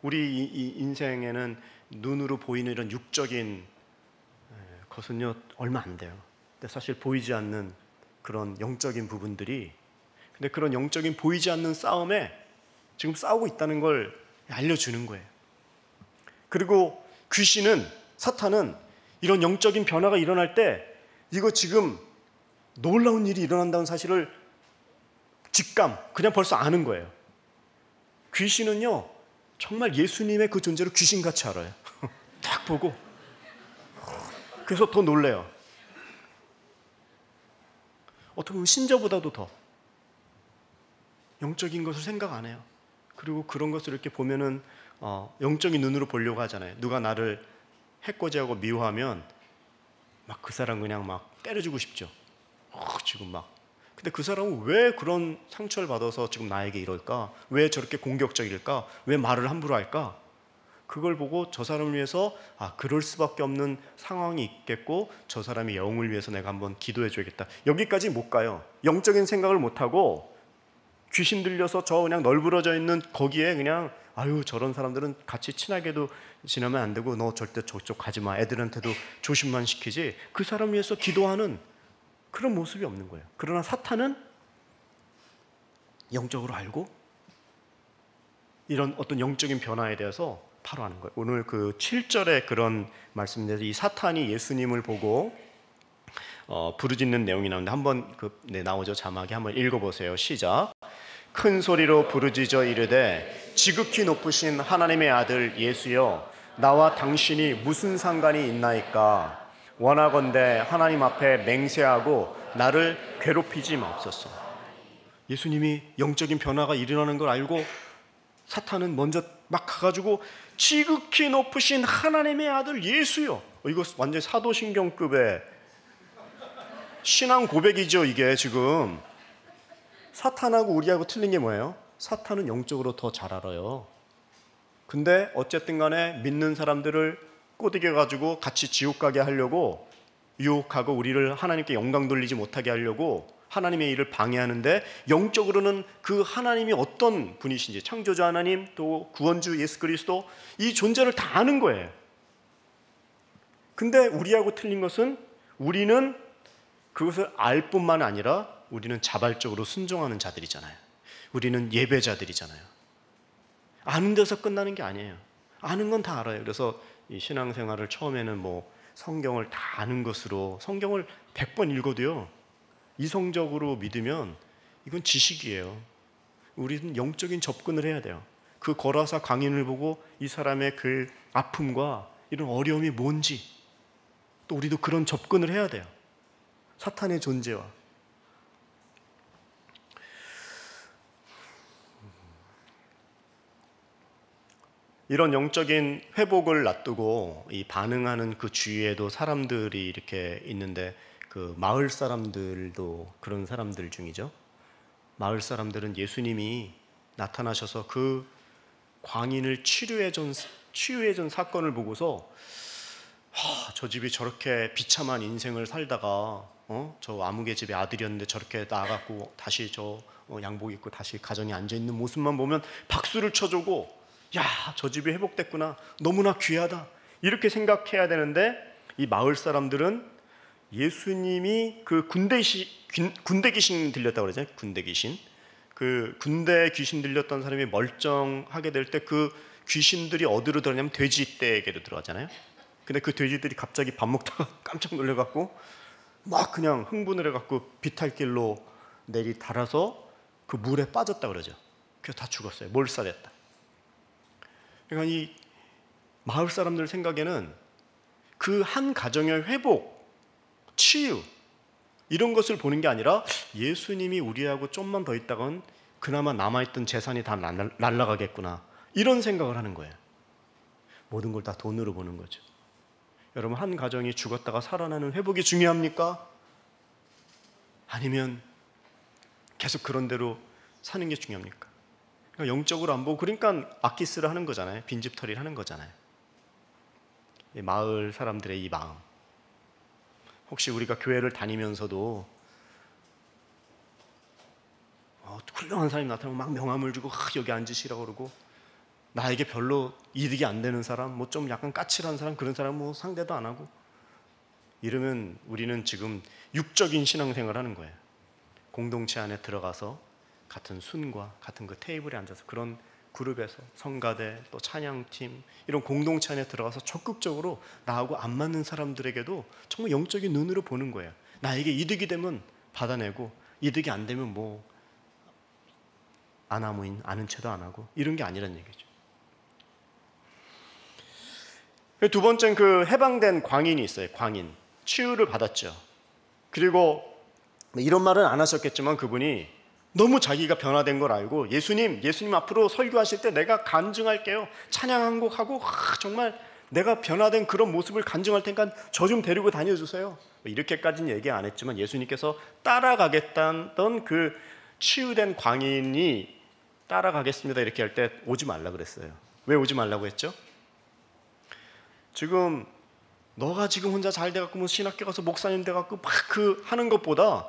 우리 이 인생에는 눈으로 보이는 이런 육적인 것은요 얼마 안 돼요. 근데 사실 보이지 않는 그런 영적인 부분들이, 근데 그런 영적인 보이지 않는 싸움에 지금 싸우고 있다는 걸 알려주는 거예요. 그리고 귀신은, 사탄은 이런 영적인 변화가 일어날 때 이거 지금 놀라운 일이 일어난다는 사실을 그냥 벌써 아는 거예요. 귀신은요 정말 예수님의 그 존재를 귀신같이 알아요. 딱 보고. 그래서 더 놀래요. 어떻게 보면 신자보다도 더 영적인 것을 생각 안 해요. 그리고 그런 것을 이렇게 보면은 영적인 눈으로 보려고 하잖아요. 누가 나를 해코지하고 미워하면 막 그 사람 그냥 막 때려주고 싶죠. 지금 막. 근데 그 사람은 왜 그런 상처를 받아서 지금 나에게 이럴까? 왜 저렇게 공격적일까? 왜 말을 함부로 할까? 그걸 보고 저 사람을 위해서 그럴 수밖에 없는 상황이 있겠고 저 사람의 영을 위해서 내가 한번 기도해 줘야겠다. 여기까지 못 가요. 영적인 생각을 못 하고 귀신 들려서 저 그냥 널브러져 있는 거기에 그냥 아유 저런 사람들은 같이 친하게도 지나면 안 되고 너 절대 저쪽 가지 마. 애들한테도 조심만 시키지. 그 사람 위해서 기도하는 그런 모습이 없는 거예요. 그러나 사탄은 영적으로 알고 이런 어떤 영적인 변화에 대해서 바로 아는 거예요. 오늘 그 7절에 그런 말씀인데 이 사탄이 예수님을 보고 부르짖는 내용이 나오는데 한번 나오죠. 자막에 한번 읽어보세요. 시작. 큰 소리로 부르짖어 이르되 지극히 높으신 하나님의 아들 예수여 나와 당신이 무슨 상관이 있나이까. 원하건대 하나님 앞에 맹세하고 나를 괴롭히지 마옵소서. 예수님이 영적인 변화가 일어나는 걸 알고 사탄은 먼저 막 가가지고 지극히 높으신 하나님의 아들 예수요. 이거 완전 사도신경급의 신앙 고백이죠. 이게 지금 사탄하고 우리하고 틀린 게 뭐예요? 사탄은 영적으로 더 잘 알아요. 근데 어쨌든 간에 믿는 사람들을 꼬드겨가지고 같이 지옥 가게 하려고 유혹하고 우리를 하나님께 영광 돌리지 못하게 하려고 하나님의 일을 방해하는데 영적으로는 그 하나님이 어떤 분이신지 창조주 하나님 또 구원주 예수 그리스도 이 존재를 다 아는 거예요. 근데 우리하고 틀린 것은 우리는 그것을 알 뿐만 아니라 우리는 자발적으로 순종하는 자들이잖아요. 우리는 예배자들이잖아요. 아는 데서 끝나는 게 아니에요. 아는 건 다 알아요. 그래서 이 신앙생활을 처음에는 뭐 성경을 다 아는 것으로 성경을 100번 읽어도요 이성적으로 믿으면 이건 지식이에요. 우리는 영적인 접근을 해야 돼요. 그 거라사 강인을 보고 이 사람의 그 아픔과 이런 어려움이 뭔지 또 우리도 그런 접근을 해야 돼요. 사탄의 존재와 이런 영적인 회복을 놔두고 이 반응하는 그 주위에도 사람들이 이렇게 있는데 그 마을 사람들도 그런 사람들 중이죠. 마을 사람들은 예수님이 나타나셔서 그 광인을 치유해준 사건을 보고서 저 집이 저렇게 비참한 인생을 살다가 저 아무개 집의 아들이었는데 저렇게 나아갔고 다시 저 양복 입고 다시 가정에 앉아있는 모습만 보면 박수를 쳐주고 야, 저 집이 회복됐구나. 너무나 귀하다. 이렇게 생각해야 되는데 이 마을 사람들은 예수님이 그 군대 귀신 들렸다고 그러잖아요. 군대 귀신. 그 군대 귀신 들렸던 사람이 멀쩡하게 될 때 그 귀신들이 어디로 들어가냐면 돼지 떼에게로 들어가잖아요. 근데 그 돼지들이 갑자기 밥 먹다가 깜짝 놀래갖고 막 그냥 흥분을 해갖고 비탈길로 달아서 그 물에 빠졌다 그러죠. 그래서 다 죽었어요. 몰살했다. 그러니까 이 마을 사람들 생각에는 그 한 가정의 회복, 치유 이런 것을 보는 게 아니라 예수님이 우리하고 좀만 더 있다간 그나마 남아있던 재산이 다 날아가겠구나 이런 생각을 하는 거예요. 모든 걸 다 돈으로 보는 거죠. 여러분 한 가정이 죽었다가 살아나는 회복이 중요합니까? 아니면 계속 그런 대로 사는 게 중요합니까? 영적으로 안 보고 그러니까 아키스를 하는 거잖아요. 빈집털이를 하는 거잖아요. 이 마을 사람들의 이 마음. 혹시 우리가 교회를 다니면서도 훌륭한 사람이 나타나면 막 명함을 주고 여기 앉으시라고 그러고 나에게 별로 이득이 안 되는 사람 뭐 좀 약간 까칠한 사람 그런 사람 뭐 상대도 안 하고 이러면 우리는 지금 육적인 신앙생활을 하는 거예요. 공동체 안에 들어가서 같은 순과 같은 그 테이블에 앉아서 그런 그룹에서 성가대 또 찬양팀 이런 공동체 안에 들어가서 적극적으로 나하고 안 맞는 사람들에게도 정말 영적인 눈으로 보는 거예요. 나에게 이득이 되면 받아내고 이득이 안 되면 뭐 아는 체도 안 하고 이런 게 아니란 얘기죠. 두 번째는 그 해방된 광인이 있어요. 광인 치유를 받았죠. 그리고 이런 말은 안 하셨겠지만 그분이 너무 자기가 변화된 걸 알고 예수님 앞으로 설교하실 때 내가 간증할게요. 찬양 한 곡 하고 정말 내가 변화된 그런 모습을 간증할 테니까 저 좀 데리고 다녀주세요. 이렇게까지는 얘기 안 했지만 예수님께서 따라가겠다던 그 치유된 광인이 따라가겠습니다 이렇게 할 때 오지 말라 그랬어요. 왜 오지 말라고 했죠? 지금 너가 지금 혼자 잘 돼갖고 뭐 신학교 가서 목사님 돼갖고 막 그 하는 것보다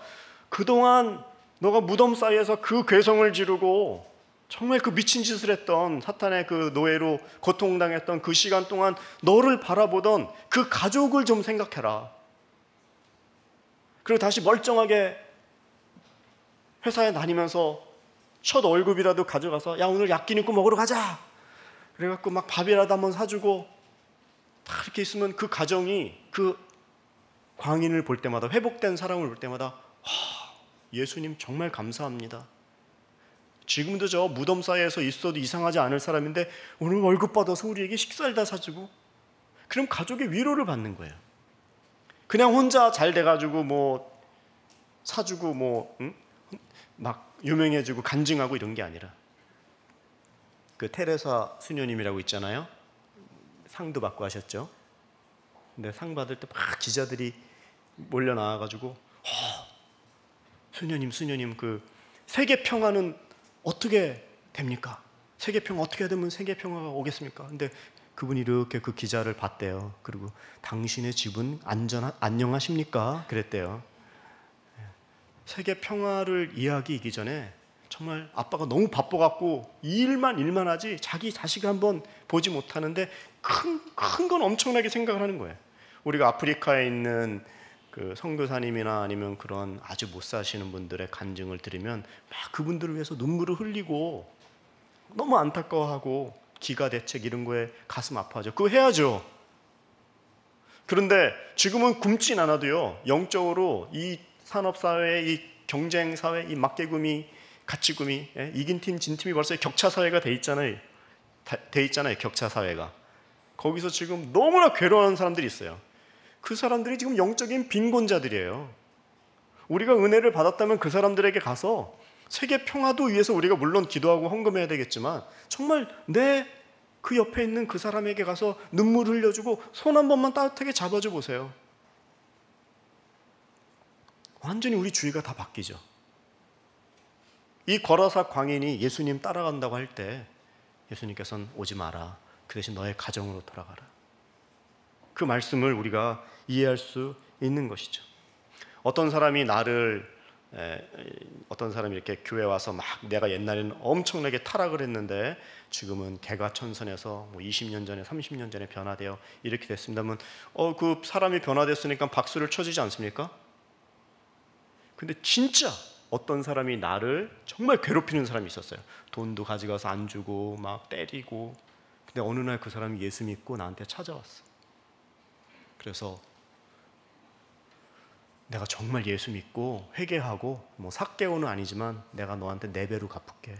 그동안 너가 무덤 사이에서 그 괴성을 지르고 정말 그 미친 짓을 했던 사탄의 그 노예로 고통당했던 그 시간 동안 너를 바라보던 그 가족을 좀 생각해라. 그리고 다시 멀쩡하게 회사에 다니면서 첫 월급이라도 가져가서 야 오늘 약기 있고 먹으러 가자. 그래갖고 막 밥이라도 한번 사주고 다 이렇게 있으면 그 가정이 그 광인을 볼 때마다 회복된 사람을 볼 때마다 예수님 정말 감사합니다. 지금도 저 무덤 사이에서 있어도 이상하지 않을 사람인데 오늘 월급 받아서 우리에게 식사를 다 사주고 그럼 가족의 위로를 받는 거예요. 그냥 혼자 잘 돼가지고 뭐 사주고 뭐 막 유명해지고 간증하고 이런 게 아니라 그 테레사 수녀님이라고 있잖아요. 상도 받고 하셨죠. 근데 상 받을 때 막 기자들이 몰려 나와가지고 수녀님 그 세계 평화는 어떻게 됩니까? 세계 평화 어떻게 되면 세계 평화가 오겠습니까? 근데 그분이 이렇게 그 기자를 봤대요. 그리고 당신의 집은 안녕하십니까? 그랬대요. 세계 평화를 이야기이기 전에 정말 아빠가 너무 바빠갖고 일만 하지 자기 자식을 한번 보지 못하는데 큰 건 엄청나게 생각을 하는 거예요. 우리가 아프리카에 있는 그 선교사님이나 아니면 그런 아주 못 사시는 분들의 간증을 들으면 막 그분들을 위해서 눈물을 흘리고 너무 안타까워하고 기가대책 이런 거에 가슴 아파하죠. 그거 해야죠. 그런데 지금은 굶진 않아도요, 영적으로 이 산업사회, 이 경쟁사회, 이 막개구미, 가치구미, 이긴 팀, 진 팀이 벌써 격차사회가 돼 있잖아요. 격차사회가. 거기서 지금 너무나 괴로워하는 사람들이 있어요. 그 사람들이 지금 영적인 빈곤자들이에요. 우리가 은혜를 받았다면 그 사람들에게 가서 세계 평화도 위해서 우리가 물론 기도하고 헌금해야 되겠지만 정말 내 그 옆에 있는 그 사람에게 가서 눈물 흘려주고 손 한 번만 따뜻하게 잡아줘 보세요. 완전히 우리 주위가 다 바뀌죠. 이 거라사 광인이 예수님 따라간다고 할 때 예수님께서는 오지 마라. 그 대신 너의 가정으로 돌아가라. 그 말씀을 우리가 이해할 수 있는 것이죠. 어떤 사람이 이렇게 교회 와서 막 내가 옛날에는 엄청나게 타락을 했는데 지금은 개가천선해서 뭐 20년 전에 30년 전에 변화되어 이렇게 됐습니다면 그 사람이 변화됐으니까 박수를 쳐주지 않습니까? 근데 진짜 어떤 사람이 나를 정말 괴롭히는 사람이 있었어요. 돈도 가져가서 안 주고 막 때리고. 근데 어느 날 그 사람이 예수 믿고 나한테 찾아왔어. 그래서 내가 정말 예수 믿고 회개하고 뭐 삭개오는 아니지만 내가 너한테 4배로 갚을게.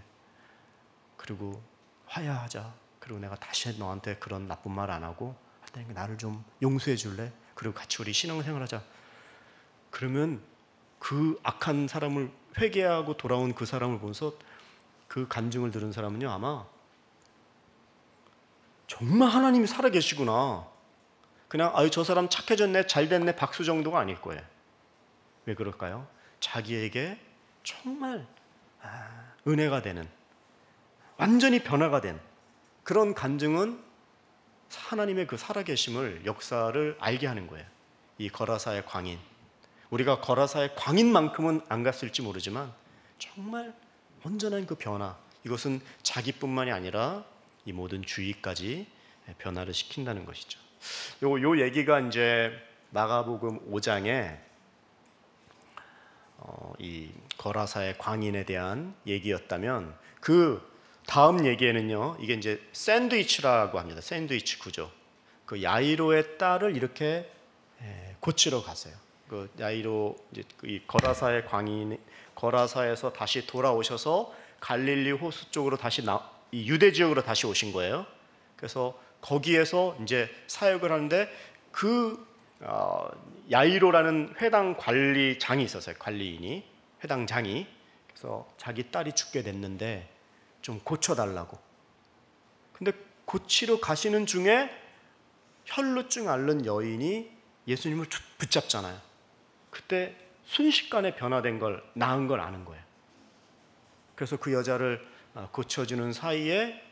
그리고 화해하자. 그리고 내가 다시 너한테 그런 나쁜 말 안 하고 할 테니까 나를 좀 용서해 줄래? 그리고 같이 우리 신앙생활하자. 그러면 그 악한 사람을 회개하고 돌아온 그 사람을 보면서 그 간증을 들은 사람은요, 아마 정말 하나님이 살아계시구나. 그냥 아유 저 사람 착해졌네, 잘됐네 박수 정도가 아닐 거예요. 왜 그럴까요? 자기에게 정말 은혜가 되는, 완전히 변화가 된 그런 간증은 하나님의 그 살아계심을, 역사를 알게 하는 거예요. 이 거라사의 광인, 우리가 거라사의 광인만큼은 안 갔을지 모르지만 정말 온전한 그 변화, 이것은 자기뿐만이 아니라 이 모든 주위까지 변화를 시킨다는 것이죠. 요 얘기가 이제 마가복음 5장에 이 거라사의 광인에 대한 얘기였다면 그 다음 얘기에는요, 이게 이제 샌드위치라고 합니다. 샌드위치 구조. 그 야이로의 딸을 이렇게 고치러 가세요. 그 야이로 이제 이 거라사의 광인, 거라사에서 다시 돌아오셔서 갈릴리 호수 쪽으로 다시 이 유대 지역으로 다시 오신 거예요. 그래서 거기에서 이제 사역을 하는데 그 야이로라는 회당 관리장이 있었어요. 관리인이, 회당장이. 그래서 자기 딸이 죽게 됐는데 좀 고쳐달라고. 근데 고치러 가시는 중에 혈루증 앓는 여인이 예수님을 붙잡잖아요. 그때 순식간에 변화된 걸, 나은 걸 아는 거예요. 그래서 그 여자를 고쳐주는 사이에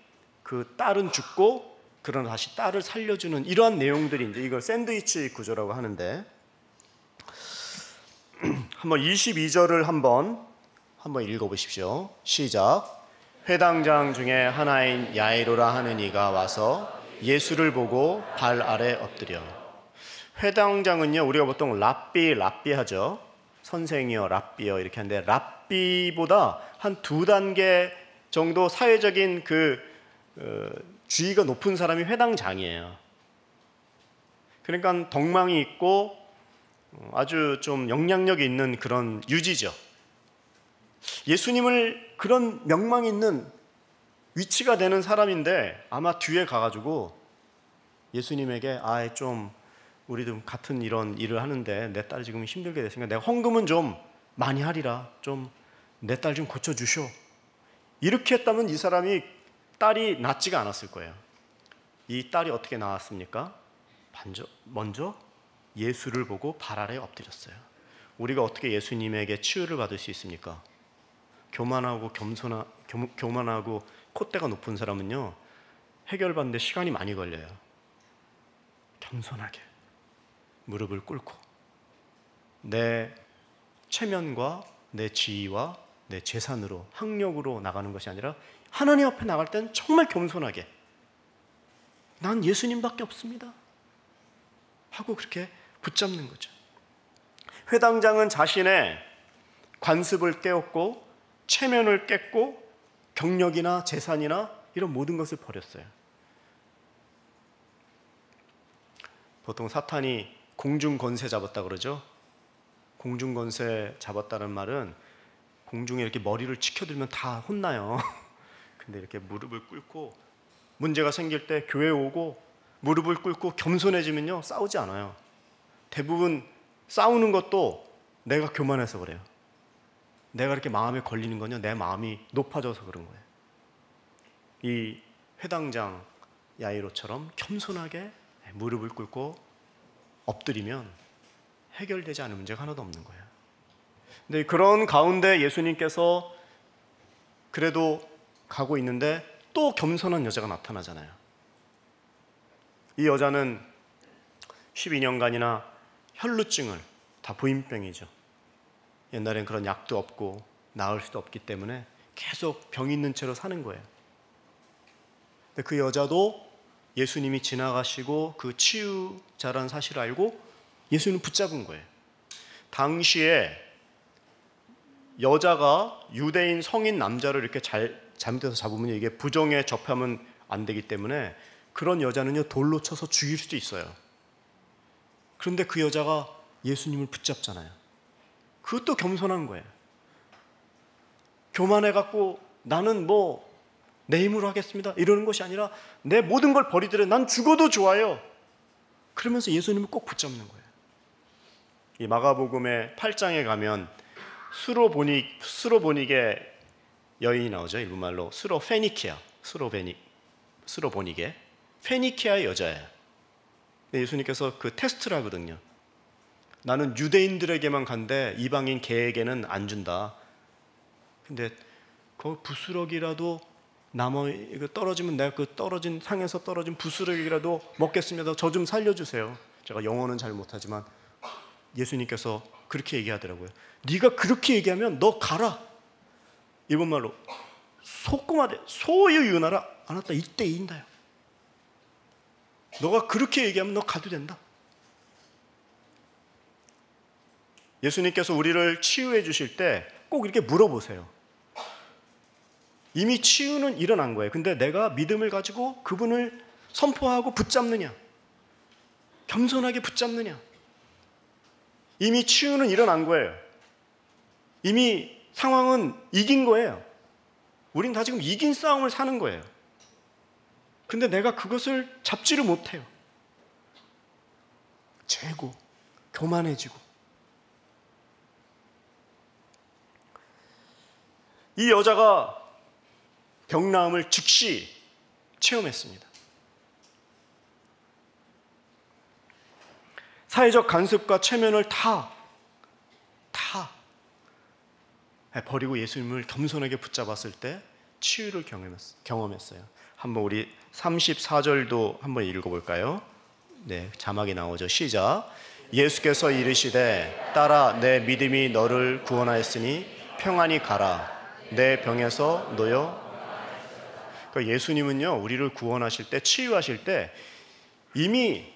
그 딸은 죽고 그러나 다시 딸을 살려주는 이러한 내용들이 이제 이걸 샌드위치 구조라고 하는데, 한번 22절을 한번 읽어보십시오. 시작. 회당장 중에 하나인 야이로라 하는 이가 와서 예수를 보고 발 아래 엎드려. 회당장은요, 우리가 보통 랍비 하죠. 선생이요, 랍비요 이렇게 하는데, 랍비보다 한 2단계 정도 사회적인 주의가 높은 사람이 회당장이에요. 그러니까 덕망이 있고 아주 좀 영향력이 있는 그런 유지죠. 예수님을 그런 명망 있는 위치가 되는 사람인데, 아마 뒤에 가가지고 예수님에게 좀 우리도 같은 이런 일을 하는데 내 딸이 지금 힘들게 됐으니까 내가 헌금은 좀 많이 하리라, 좀 내 딸 좀 고쳐주쇼, 이렇게 했다면 이 사람이 딸이 낫지가 않았을 거예요. 이 딸이 어떻게 나왔습니까? 먼저 예수를 보고 발 아래 엎드렸어요. 우리가 어떻게 예수님에게 치유를 받을 수 있습니까? 교만하고 교만하고 콧대가 높은 사람은요, 해결받는데 시간이 많이 걸려요. 겸손하게 무릎을 꿇고 내 체면과 내 지위와 내 재산으로, 학력으로 나가는 것이 아니라 하나님 앞에 나갈 때는 정말 겸손하게, 난 예수님밖에 없습니다 하고 그렇게 붙잡는 거죠. 회당장은 자신의 관습을 깨웠고 체면을 깼고 경력이나 재산이나 이런 모든 것을 버렸어요. 보통 사탄이 공중권세 잡았다 그러죠. 공중권세 잡았다는 말은 공중에 이렇게 머리를 치켜들면 다 혼나요. 근데 이렇게 무릎을 꿇고 문제가 생길 때 교회 오고 무릎을 꿇고 겸손해지면요, 싸우지 않아요. 대부분 싸우는 것도 내가 교만해서 그래요. 내가 이렇게 마음에 걸리는 건요, 내 마음이 높아져서 그런 거예요. 이 회당장 야이로처럼 겸손하게 무릎을 꿇고 엎드리면 해결되지 않은 문제가 하나도 없는 거예요. 근데 그런 가운데 예수님께서 그래도 가고 있는데 또 겸손한 여자가 나타나잖아요. 이 여자는 12년간이나 혈루증을, 다 부인병이죠. 옛날엔 그런 약도 없고 나을 수도 없기 때문에 계속 병 있는 채로 사는 거예요. 근데 그 여자도 예수님이 지나가시고 그 치유자라는 사실을 알고 예수님을 붙잡은 거예요. 당시에 여자가 유대인 성인 남자를 이렇게 잘못해서 잡으면 이게 부정에 접하면 안 되기 때문에 그런 여자는요, 돌로 쳐서 죽일 수도 있어요. 그런데 그 여자가 예수님을 붙잡잖아요. 그것도 겸손한 거예요. 교만해갖고 나는 내 힘으로 하겠습니다 이러는 것이 아니라 내 모든 걸 버리더라도 난 죽어도 좋아요. 그러면서 예수님을 꼭 붙잡는 거예요. 이 마가복음의 8장에 가면 수로보니게 여인이 나오죠. 일본말로 수로보니게 페니키아의 여자예요. 예수님께서 그 테스트를 하거든요. 나는 유대인들에게만 간대 이방인 개에게는 안 준다. 근데 그 부스러기라도 떨어지면 내가 그 상에서 떨어진 부스러기라도 먹겠습니다. 저 좀 살려주세요. 제가 영어는 잘 못하지만 예수님께서 그렇게 얘기하더라고요. 네가 그렇게 얘기하면 너 가라. 일본말로 소꼬마데 소유 유나라 아나타 이때 이인다요. 너가 그렇게 얘기하면 너 가도 된다. 예수님께서 우리를 치유해 주실 때 꼭 이렇게 물어보세요. 이미 치유는 일어난 거예요. 근데 내가 믿음을 가지고 그분을 선포하고 붙잡느냐, 겸손하게 붙잡느냐. 이미 치유는 일어난 거예요. 이미 상황은 이긴 거예요. 우린 다 지금 이긴 싸움을 사는 거예요. 근데 내가 그것을 잡지를 못해요. 재고, 교만해지고. 이 여자가 병나음을 즉시 체험했습니다. 사회적 간섭과 체면을 다 버리고 예수님을 겸손하게 붙잡았을 때 치유를 경험했어요. 한번 우리 34절도 한번 읽어볼까요? 네, 자막이 나오죠. 시작. 예수께서 이르시되 딸아 내 믿음이 너를 구원하였으니 평안히 가라. 내 병에서 놓여. 그러니까 예수님은요, 우리를 구원하실 때, 치유하실 때 이미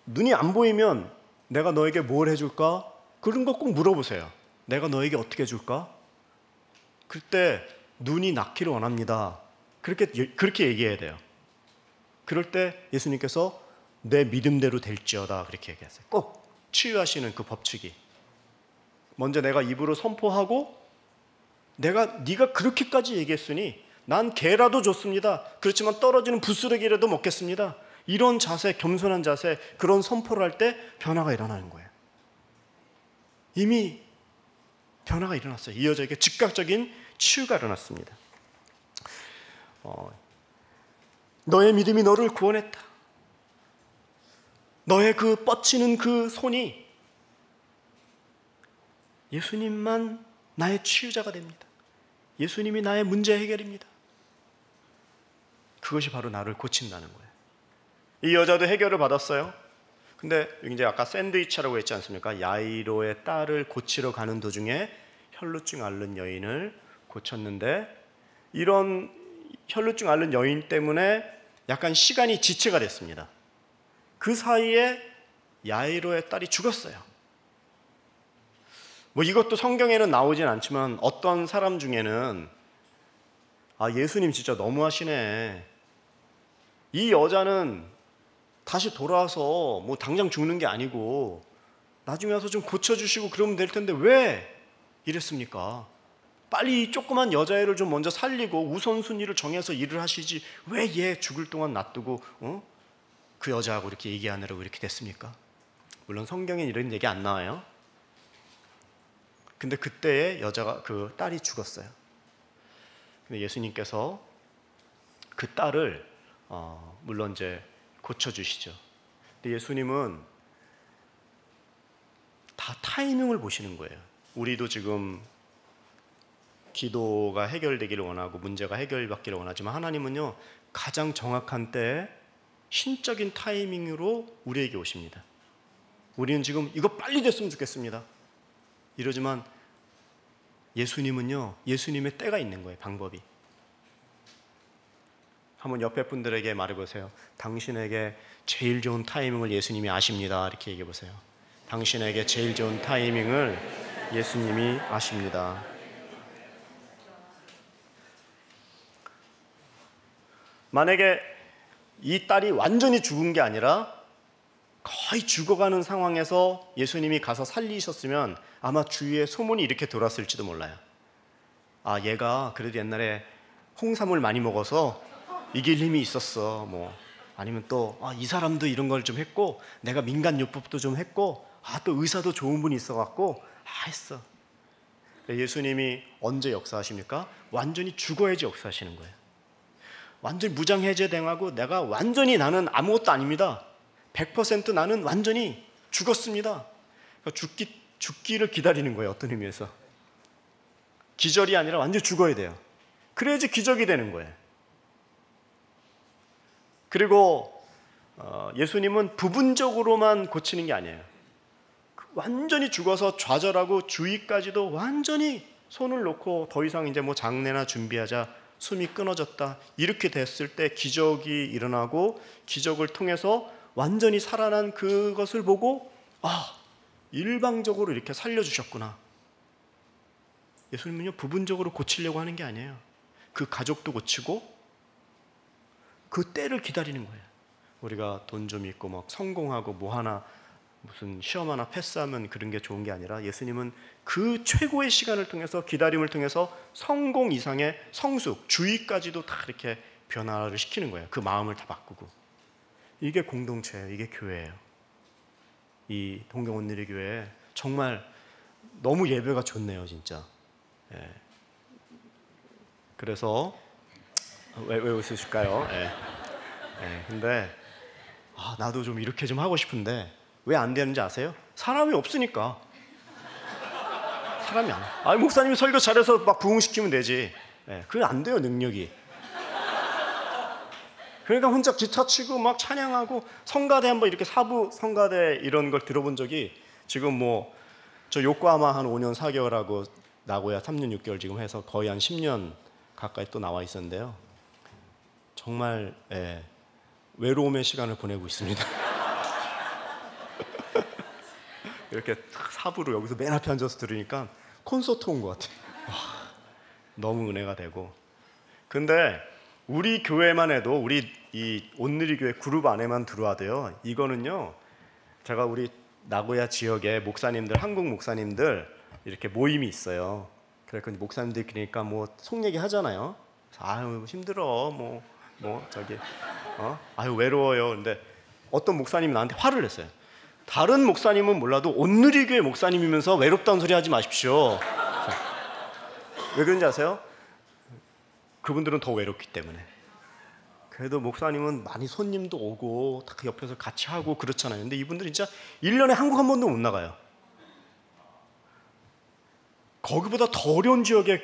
눈이 안 보이면 내가 너에게 뭘 해줄까? 그런 거 꼭 물어보세요. 내가 너에게 어떻게 해줄까? 그때 눈이 낫기를 원합니다. 그렇게 얘기해야 돼요. 그럴 때 예수님께서 내 믿음대로 될지어다 그렇게 얘기하세요. 꼭 치유하시는 그 법칙이. 먼저 내가 입으로 선포하고 네가 그렇게까지 얘기했으니 난 개라도 좋습니다. 그렇지만 떨어지는 부스러기라도 먹겠습니다. 이런 자세, 겸손한 자세, 그런 선포를 할 때 변화가 일어나는 거예요. 이미 변화가 일어났어요. 이 여자에게 즉각적인 치유가 일어났습니다. 너의 믿음이 너를 구원했다. 너의 그 뻗치는 그 손이 예수님만 나의 치유자가 됩니다. 예수님이 나의 문제 해결입니다. 그것이 바로 나를 고친다는 거예요. 이 여자도 해결을 받았어요. 근데 이제 아까 샌드위치라고 했지 않습니까? 야이로의 딸을 고치러 가는 도중에 혈루증 앓는 여인을 고쳤는데, 이런 혈루증 앓는 여인 때문에 약간 시간이 지체가 됐습니다. 그 사이에 야이로의 딸이 죽었어요. 뭐 이것도 성경에는 나오진 않지만 어떤 사람 중에는 예수님 진짜 너무하시네. 이 여자는 다시 돌아와서 뭐 당장 죽는 게 아니고 나중에 와서 좀 고쳐주시고 그러면 될 텐데 왜 이랬습니까? 빨리 이 조그만 여자애를 좀 먼저 살리고 우선순위를 정해서 일을 하시지 왜 얘 죽을 동안 놔두고 그 여자하고 이렇게 얘기하느라고 이렇게 됐습니까? 물론 성경엔 이런 얘기 안 나와요. 근데 그때에 여자가 그 딸이 죽었어요. 근데 예수님께서 그 딸을 물론 이제 고쳐주시죠. 근데 예수님은 다 타이밍을 보시는 거예요. 우리도 지금 기도가 해결되기를 원하고 문제가 해결받기를 원하지만 하나님은요, 가장 정확한 때에 신적인 타이밍으로 우리에게 오십니다. 우리는 지금 이거 빨리 됐으면 좋겠습니다. 이러지만 예수님은요, 예수님의 때가 있는 거예요. 방법이. 한번 옆에 분들에게 말해보세요. 당신에게 제일 좋은 타이밍을 예수님이 아십니다. 이렇게 얘기해보세요. 당신에게 제일 좋은 타이밍을 예수님이 아십니다. 만약에 이 딸이 완전히 죽은 게 아니라 거의 죽어가는 상황에서 예수님이 가서 살리셨으면 아마 주위에 소문이 이렇게 돌았을지도 몰라요. 얘가 그래도 옛날에 홍삼을 많이 먹어서 이길 힘이 있었어. 뭐 아니면 또 이 사람도 이런 걸 좀 했고 내가 민간요법도 좀 했고 또 의사도 좋은 분이 있어갖고 했어. 예수님이 언제 역사하십니까? 완전히 죽어야지 역사하시는 거예요. 완전히 무장해제당하고 내가 완전히 나는 아무것도 아닙니다. 100% 나는 완전히 죽었습니다. 그러니까 죽기를 기다리는 거예요. 어떤 의미에서. 기절이 아니라 완전히 죽어야 돼요. 그래야지 기적이 되는 거예요. 그리고 예수님은 부분적으로만 고치는 게 아니에요. 완전히 죽어서 좌절하고 주위까지도 완전히 손을 놓고 더 이상 이제 뭐 장례나 준비하자, 숨이 끊어졌다, 이렇게 됐을 때 기적이 일어나고 기적을 통해서 완전히 살아난 그것을 보고 일방적으로 이렇게 살려주셨구나. 예수님은요, 부분적으로 고치려고 하는 게 아니에요. 그 가족도 고치고 그 때를 기다리는 거예요. 우리가 돈 좀 있고 막 성공하고 뭐 하나 무슨 시험 하나 패스하면 그런 게 좋은 게 아니라 예수님은 그 최고의 시간을 통해서, 기다림을 통해서 성공 이상의 성숙, 주의까지도 다 이렇게 변화를 시키는 거예요. 그 마음을 다 바꾸고. 이게 공동체예요. 이게 교회예요. 이 동경온누리교회 정말 너무 예배가 좋네요, 진짜. 예. 그래서 왜 웃으실까요? 예. 예. 근데 나도 좀 이렇게 좀 하고 싶은데 왜 안 되는지 아세요? 사람이 없으니까. 사람이 안. 목사님이 설교 잘해서 막 부흥시키면 되지. 그게 안 돼요, 능력이. 그러니까 혼자 기타 치고 막 찬양하고, 성가대 한번 이렇게 사부 성가대 이런 걸 들어본 적이, 지금 뭐 저 요코하마 한 5년 4개월하고 나고야 3년 6개월 지금 해서 거의 한 10년 가까이 또 나와 있었는데요. 정말 외로움의 시간을 보내고 있습니다. 이렇게 사부로 여기서 맨 앞에 앉아서 들으니까 콘서트 온 것 같아요. 너무 은혜가 되고. 근데 우리 교회만 해도, 우리 이 온누리 교회 그룹 안에만 들어와도요, 이거는요, 제가 우리 나고야 지역에 목사님들, 한국 목사님들 이렇게 모임이 있어요. 그래서 목사님들 그러니까 뭐 속 얘기 하잖아요. 아유 힘들어, 저기 아유 외로워요. 근데 어떤 목사님이 나한테 화를 냈어요. 다른 목사님은 몰라도 온누리 교회 목사님이면서 외롭다는 소리 하지 마십시오. 왜 그런지 아세요? 그분들은 더 외롭기 때문에. 그래도 목사님은 많이 손님도 오고 다 옆에서 같이 하고 그렇잖아요. 근데 이분들은 진짜 1년에 한국 한 번도 못 나가요. 거기보다 더 어려운 지역의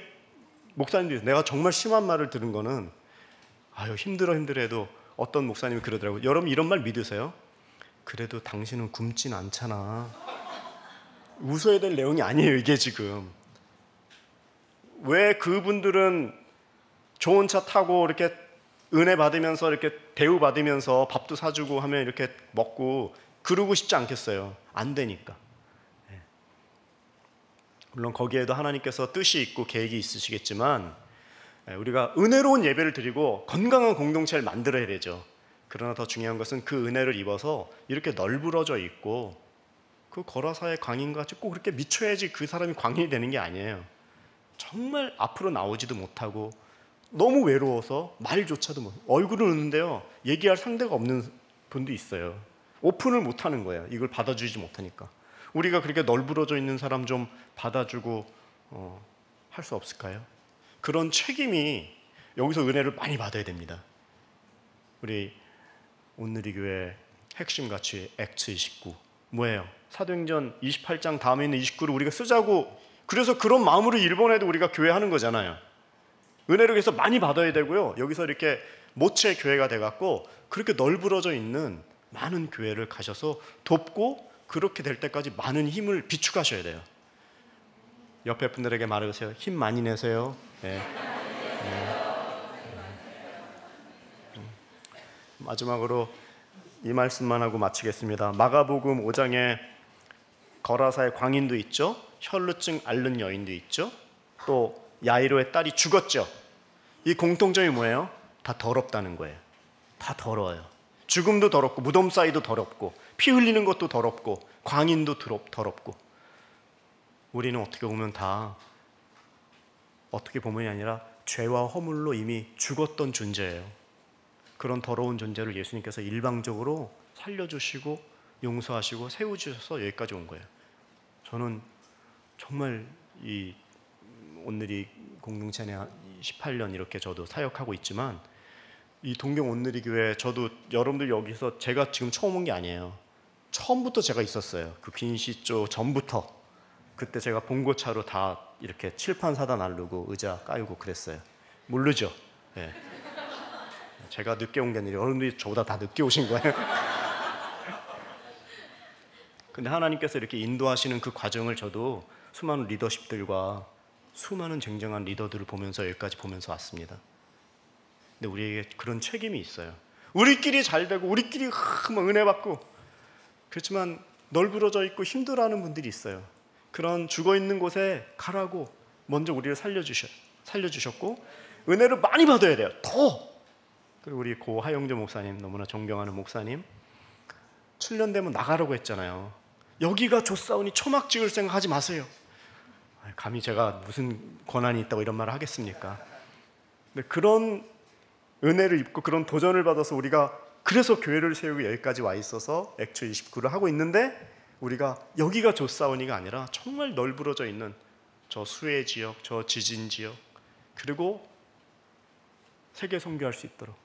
목사님들이, 내가 정말 심한 말을 들은 거는, 아유 힘들어 해도 어떤 목사님이 그러더라고요. 여러분 이런 말 믿으세요? 그래도 당신은 굶진 않잖아. 웃어야 될 내용이 아니에요, 이게 지금. 왜 그분들은 좋은 차 타고 이렇게 은혜 받으면서 이렇게 대우 받으면서 밥도 사주고 하면 이렇게 먹고 그러고 싶지 않겠어요? 안 되니까. 물론 거기에도 하나님께서 뜻이 있고 계획이 있으시겠지만, 우리가 은혜로운 예배를 드리고 건강한 공동체를 만들어야 되죠. 그러나 더 중요한 것은 그 은혜를 입어서 이렇게 널브러져 있고, 그 거라사의 광인같이 꼭 그렇게 미쳐야지 그 사람이 광인이 되는 게 아니에요. 정말 앞으로 나오지도 못하고 너무 외로워서 말조차도 못, 얼굴은 웃는데요, 얘기할 상대가 없는 분도 있어요. 오픈을 못하는 거예요. 이걸 받아주지 못하니까. 우리가 그렇게 널브러져 있는 사람 좀 받아주고 할 수 없을까요? 그런 책임이, 여기서 은혜를 많이 받아야 됩니다. 우리 온누리 교회 핵심 가치 액트 29 뭐예요? 사도행전 28장 다음에 있는 29를 우리가 쓰자고, 그래서 그런 마음으로 일본에도 우리가 교회 하는 거잖아요. 은혜를 위해서 많이 받아야 되고요, 여기서 이렇게 모체 교회가 돼갖고 그렇게 널브러져 있는 많은 교회를 가셔서 돕고, 그렇게 될 때까지 많은 힘을 비축하셔야 돼요. 옆에 분들에게 말해보세요. 힘 많이 내세요. 마지막으로 이 말씀만 하고 마치겠습니다. 마가복음 5장에 거라사의 광인도 있죠, 혈루증 앓는 여인도 있죠, 또 야이로의 딸이 죽었죠. 이 공통점이 뭐예요? 다 더럽다는 거예요. 다 더러워요. 죽음도 더럽고, 무덤 사이도 더럽고, 피 흘리는 것도 더럽고, 광인도 더럽고. 우리는 어떻게 보면 다, 어떻게 보면이 아니라 죄와 허물로 이미 죽었던 존재예요. 그런 더러운 존재를 예수님께서 일방적으로 살려주시고 용서하시고 세워주셔서 여기까지 온 거예요. 저는 정말 이 온누리 공동체 안에 18년 이렇게 저도 사역하고 있지만, 이 동경 온누리 교회, 저도 여러분들 여기서 제가 지금 처음 온 게 아니에요. 처음부터 제가 있었어요. 그 빈시조 전부터. 그때 제가 봉고차로 다 이렇게 칠판 사다 나르고 의자 까이고 그랬어요. 모르죠? 네. 제가 늦게 온 게 아니라 여러분들이 저보다 다 늦게 오신 거예요. 근데 하나님께서 이렇게 인도하시는 그 과정을 저도 수많은 리더십들과 수많은 쟁쟁한 리더들을 보면서 여기까지 보면서 왔습니다. 근데 우리에게 그런 책임이 있어요. 우리끼리 잘 되고 우리끼리 막 은혜 받고 그렇지만 널브러져 있고 힘들어하는 분들이 있어요. 그런 죽어있는 곳에 가라고 먼저 우리를 살려주셨고 은혜를 많이 받아야 돼요. 더. 그리고 우리 고 하영조 목사님, 너무나 존경하는 목사님, 7년 되면 나가라고 했잖아요. 여기가 좋사오니 초막 찍을 생각하지 마세요. 감히 제가 무슨 권한이 있다고 이런 말을 하겠습니까? 근데 그런 은혜를 입고 그런 도전을 받아서 우리가 그래서 교회를 세우고 여기까지 와 있어서 액트 29를 하고 있는데, 우리가 여기가 좋사오니가 아니라 정말 널브러져 있는 저 수해 지역, 저 지진 지역, 그리고 세계 선교할 수 있도록,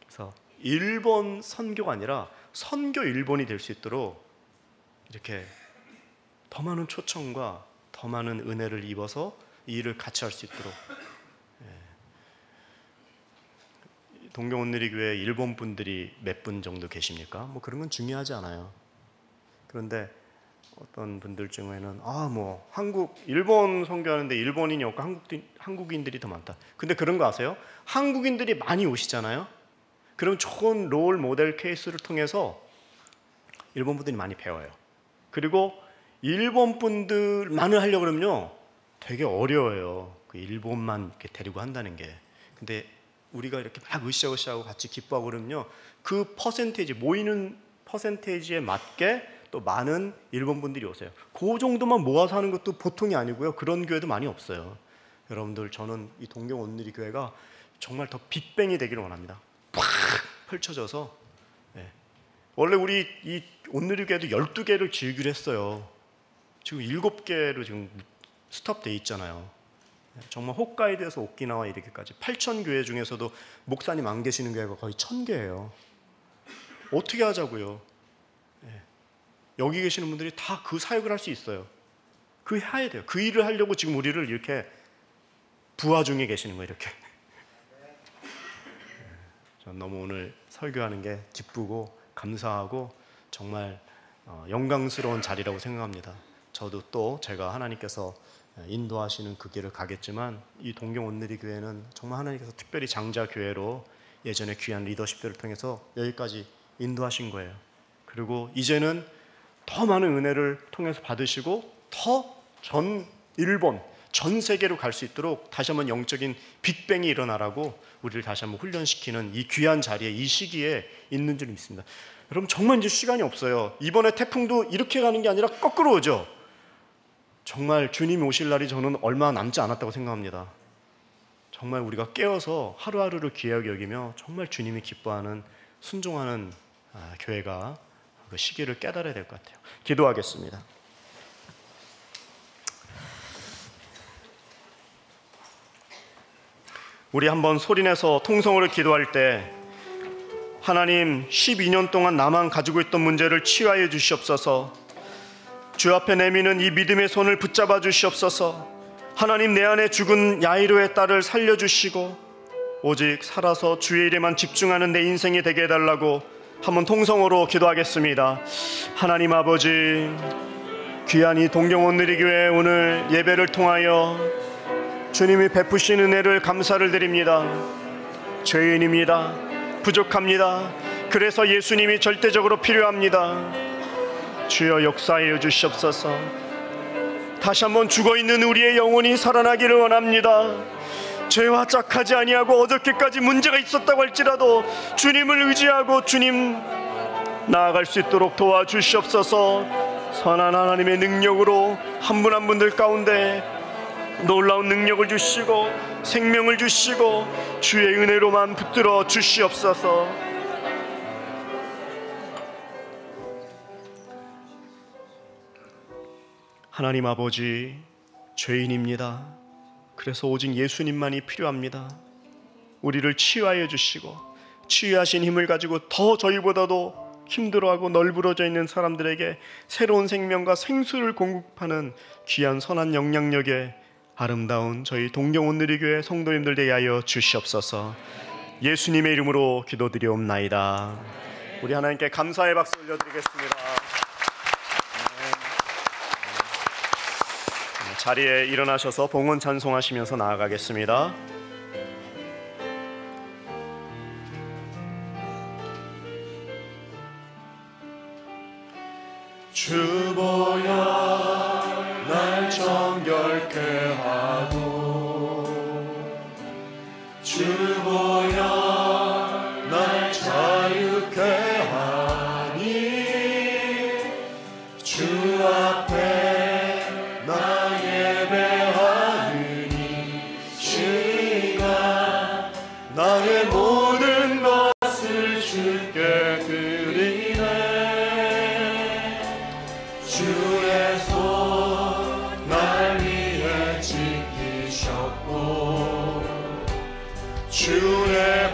그래서 일본 선교가 아니라 선교 일본이 될 수 있도록 이렇게 더 많은 초청과 더 많은 은혜를 입어서 이 일을 같이 할 수 있도록. 동경온누리교회 일본 분들이 몇 분 정도 계십니까? 뭐 그런 건 중요하지 않아요. 그런데 어떤 분들 중에는 일본 선교하는데 일본인이 없고 한국인들이 더 많다. 근데 그런 거 아세요? 한국인들이 많이 오시잖아요. 그럼 좋은 롤 모델 케이스를 통해서 일본 분들이 많이 배워요. 그리고 일본 분들만을 하려고 그러면요 되게 어려워요. 그 일본만 이렇게 데리고 한다는 게. 근데 우리가 이렇게 막 으쌰으쌰하고 같이 기뻐하고 그러면요 그 퍼센테이지, 모이는 퍼센테이지에 맞게 또 많은 일본 분들이 오세요. 그 정도만 모아서 하는 것도 보통이 아니고요. 그런 교회도 많이 없어요. 여러분들, 저는 이 동경온누리교회가 정말 더 빅뱅이 되기를 원합니다. 팍 펼쳐져서. 원래 우리 이 온누리교회도 12개를 지으기로 했어요. 지금 7개로 지금 스톱돼 있잖아요. 정말 홋카이도에서 오키나와 이렇게까지 8,000교회 중에서도 목사님 안 계시는 교회가 거의 1,000개예요. 어떻게 하자고요? 여기 계시는 분들이 다 그 사역을 할 수 있어요. 그 해야 돼요. 그 일을 하려고 지금 우리를 이렇게 부하 중에 계시는 거예요. 이렇게. 전 너무 오늘 설교하는 게 기쁘고 감사하고 정말 영광스러운 자리라고 생각합니다. 저도 또 제가 하나님께서 인도하시는 그 길을 가겠지만 이 동경온누리교회는 정말 하나님께서 특별히 장자교회로 예전에 귀한 리더십들을 통해서 여기까지 인도하신 거예요. 그리고 이제는 더 많은 은혜를 통해서 받으시고 더 전 일본, 전 세계로 갈 수 있도록 다시 한번 영적인 빅뱅이 일어나라고 우리를 다시 한번 훈련시키는 이 귀한 자리에, 이 시기에 있는 줄 믿습니다. 여러분, 정말 이제 시간이 없어요. 이번에 태풍도 이렇게 가는 게 아니라 거꾸로 오죠. 정말 주님이 오실 날이 저는 얼마 남지 않았다고 생각합니다. 정말 우리가 깨어서 하루하루를 귀하게 여기며 정말 주님이 기뻐하는, 순종하는 교회가 그 시기를 깨달아야 될 것 같아요. 기도하겠습니다. 우리 한번 소리내서 통성으로 기도할 때, 하나님, 12년 동안 나만 가지고 있던 문제를 치유하여 주시옵소서. 주 앞에 내미는 이 믿음의 손을 붙잡아 주시옵소서. 하나님, 내 안에 죽은 야이로의 딸을 살려주시고 오직 살아서 주의 일에만 집중하는 내 인생이 되게 해달라고 한번 통성으로 기도하겠습니다. 하나님 아버지, 귀한 이 동경온누리교회 오늘 예배를 통하여 주님이 베푸신 은혜를 감사를 드립니다. 죄인입니다. 부족합니다. 그래서 예수님이 절대적으로 필요합니다. 주여 역사하여 주시옵소서. 다시 한번 죽어있는 우리의 영혼이 살아나기를 원합니다. 죄와 짝하지 아니하고 어저께까지 문제가 있었다고 할지라도 주님을 의지하고 주님 나아갈 수 있도록 도와주시옵소서. 선한 하나님의 능력으로 한 분 한 분들 가운데 놀라운 능력을 주시고 생명을 주시고 주의 은혜로만 붙들어 주시옵소서. 하나님 아버지, 죄인입니다. 그래서 오직 예수님만이 필요합니다. 우리를 치유하여 주시고 치유하신 힘을 가지고 더 저희보다도 힘들어하고 널브러져 있는 사람들에게 새로운 생명과 생수를 공급하는 귀한 선한 영향력에 아름다운 저희 동경온누리교회 성도님들 되게 하여 주시옵소서. 예수님의 이름으로 기도드리옵나이다. 우리 하나님께 감사의 박수 올려드리겠습니다. 자리에 일어나셔서 봉헌 찬송하시면서 나아가겠습니다. 주 보여 날 정결케 하고 주 보여 날 자유케 하니 주 앞에 나 예배하느니 주가 나의 모든 것을 주께 드리네. 주의 손 날 위해 지키셨고 주의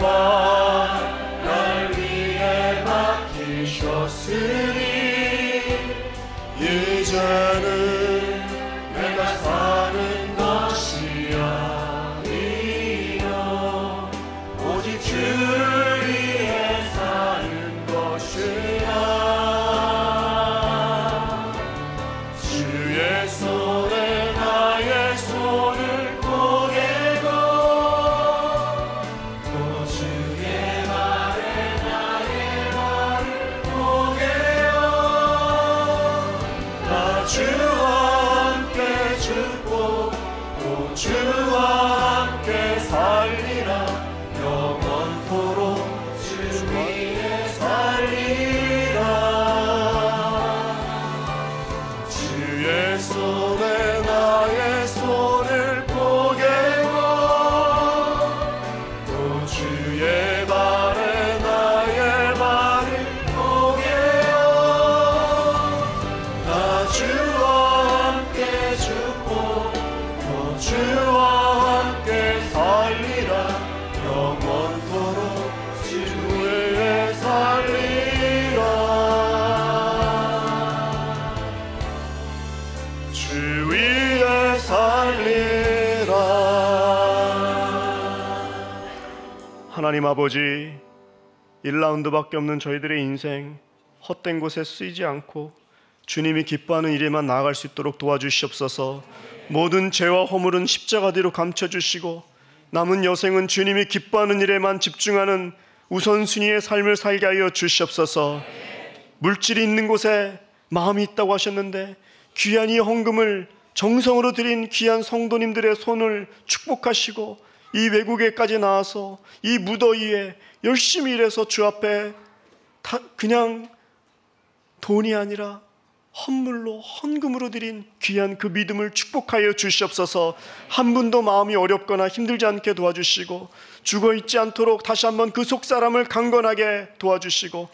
살리라. 하나님 아버지, 1라운드밖에 없는 저희들의 인생 헛된 곳에 쓰이지 않고 주님이 기뻐하는 일에만 나아갈 수 있도록 도와주시옵소서. 모든 죄와 허물은 십자가 뒤로 감춰주시고 남은 여생은 주님이 기뻐하는 일에만 집중하는 우선순위의 삶을 살게 하여 주시옵소서. 물질이 있는 곳에 마음이 있다고 하셨는데 귀한 이 헌금을 정성으로 드린 귀한 성도님들의 손을 축복하시고 이 외국에까지 나와서 이 무더위에 열심히 일해서 주 앞에 그냥 돈이 아니라 헌물로 헌금으로 드린 귀한 그 믿음을 축복하여 주시옵소서. 한 분도 마음이 어렵거나 힘들지 않게 도와주시고 죽어있지 않도록 다시 한번 그 속사람을 강건하게 도와주시고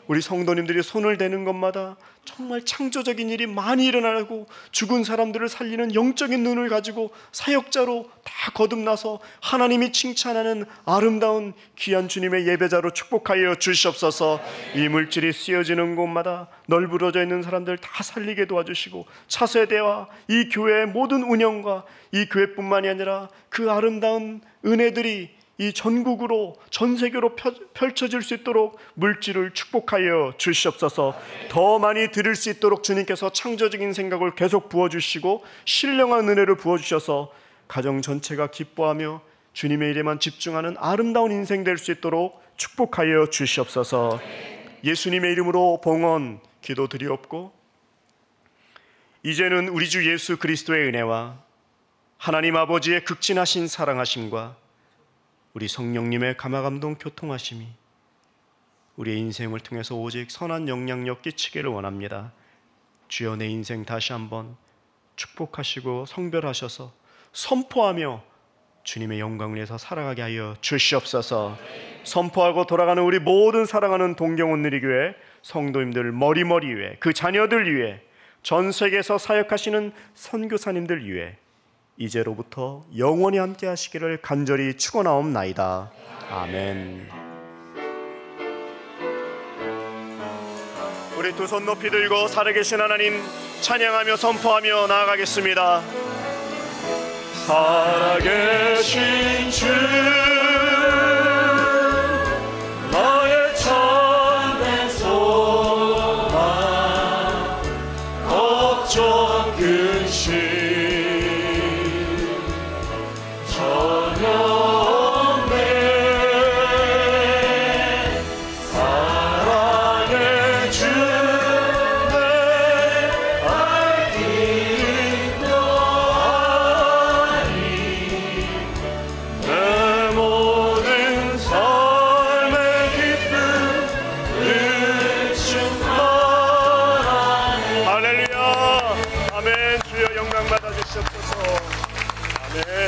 우리 성도님들이 손을 대는 것마다 정말 창조적인 일이 많이 일어나고 죽은 사람들을 살리는 영적인 눈을 가지고 사역자로 다 거듭나서 하나님이 칭찬하는 아름다운 귀한 주님의 예배자로 축복하여 주시옵소서. 이 물질이 쓰여지는 곳마다 널브러져 있는 사람들 다 살리게 도와주시고 차세대와 이 교회의 모든 운영과 이 교회뿐만이 아니라 그 아름다운 은혜들이 이 전국으로 전 세계로 펼쳐질 수 있도록 물질을 축복하여 주시옵소서. 더 많이 드릴 수 있도록 주님께서 창조적인 생각을 계속 부어주시고 신령한 은혜를 부어주셔서 가정 전체가 기뻐하며 주님의 일에만 집중하는 아름다운 인생 될 수 있도록 축복하여 주시옵소서. 예수님의 이름으로 봉헌 기도드리옵고 이제는 우리 주 예수 그리스도의 은혜와 하나님 아버지의 극진하신 사랑하심과 우리 성령님의 감화감동 교통하심이 우리의 인생을 통해서 오직 선한 영향력 끼치기를 원합니다. 주여 내 인생 다시 한번 축복하시고 성별하셔서 선포하며 주님의 영광을 위해서 살아가게 하여 주시옵소서. 선포하고 돌아가는 우리 모든 사랑하는 동경온누리교회 성도님들 머리머리 위에 그 자녀들 위에 전 세계에서 사역하시는 선교사님들 위에 이제로부터 영원히 함께 하시기를 간절히 축원하옵나이다. 아멘. 우리 두 손 높이 들고 살아계신 하나님 찬양하며 선포하며 나아가겠습니다. 살아계신 주 너의 참된 소망 걱정 근심 아멘.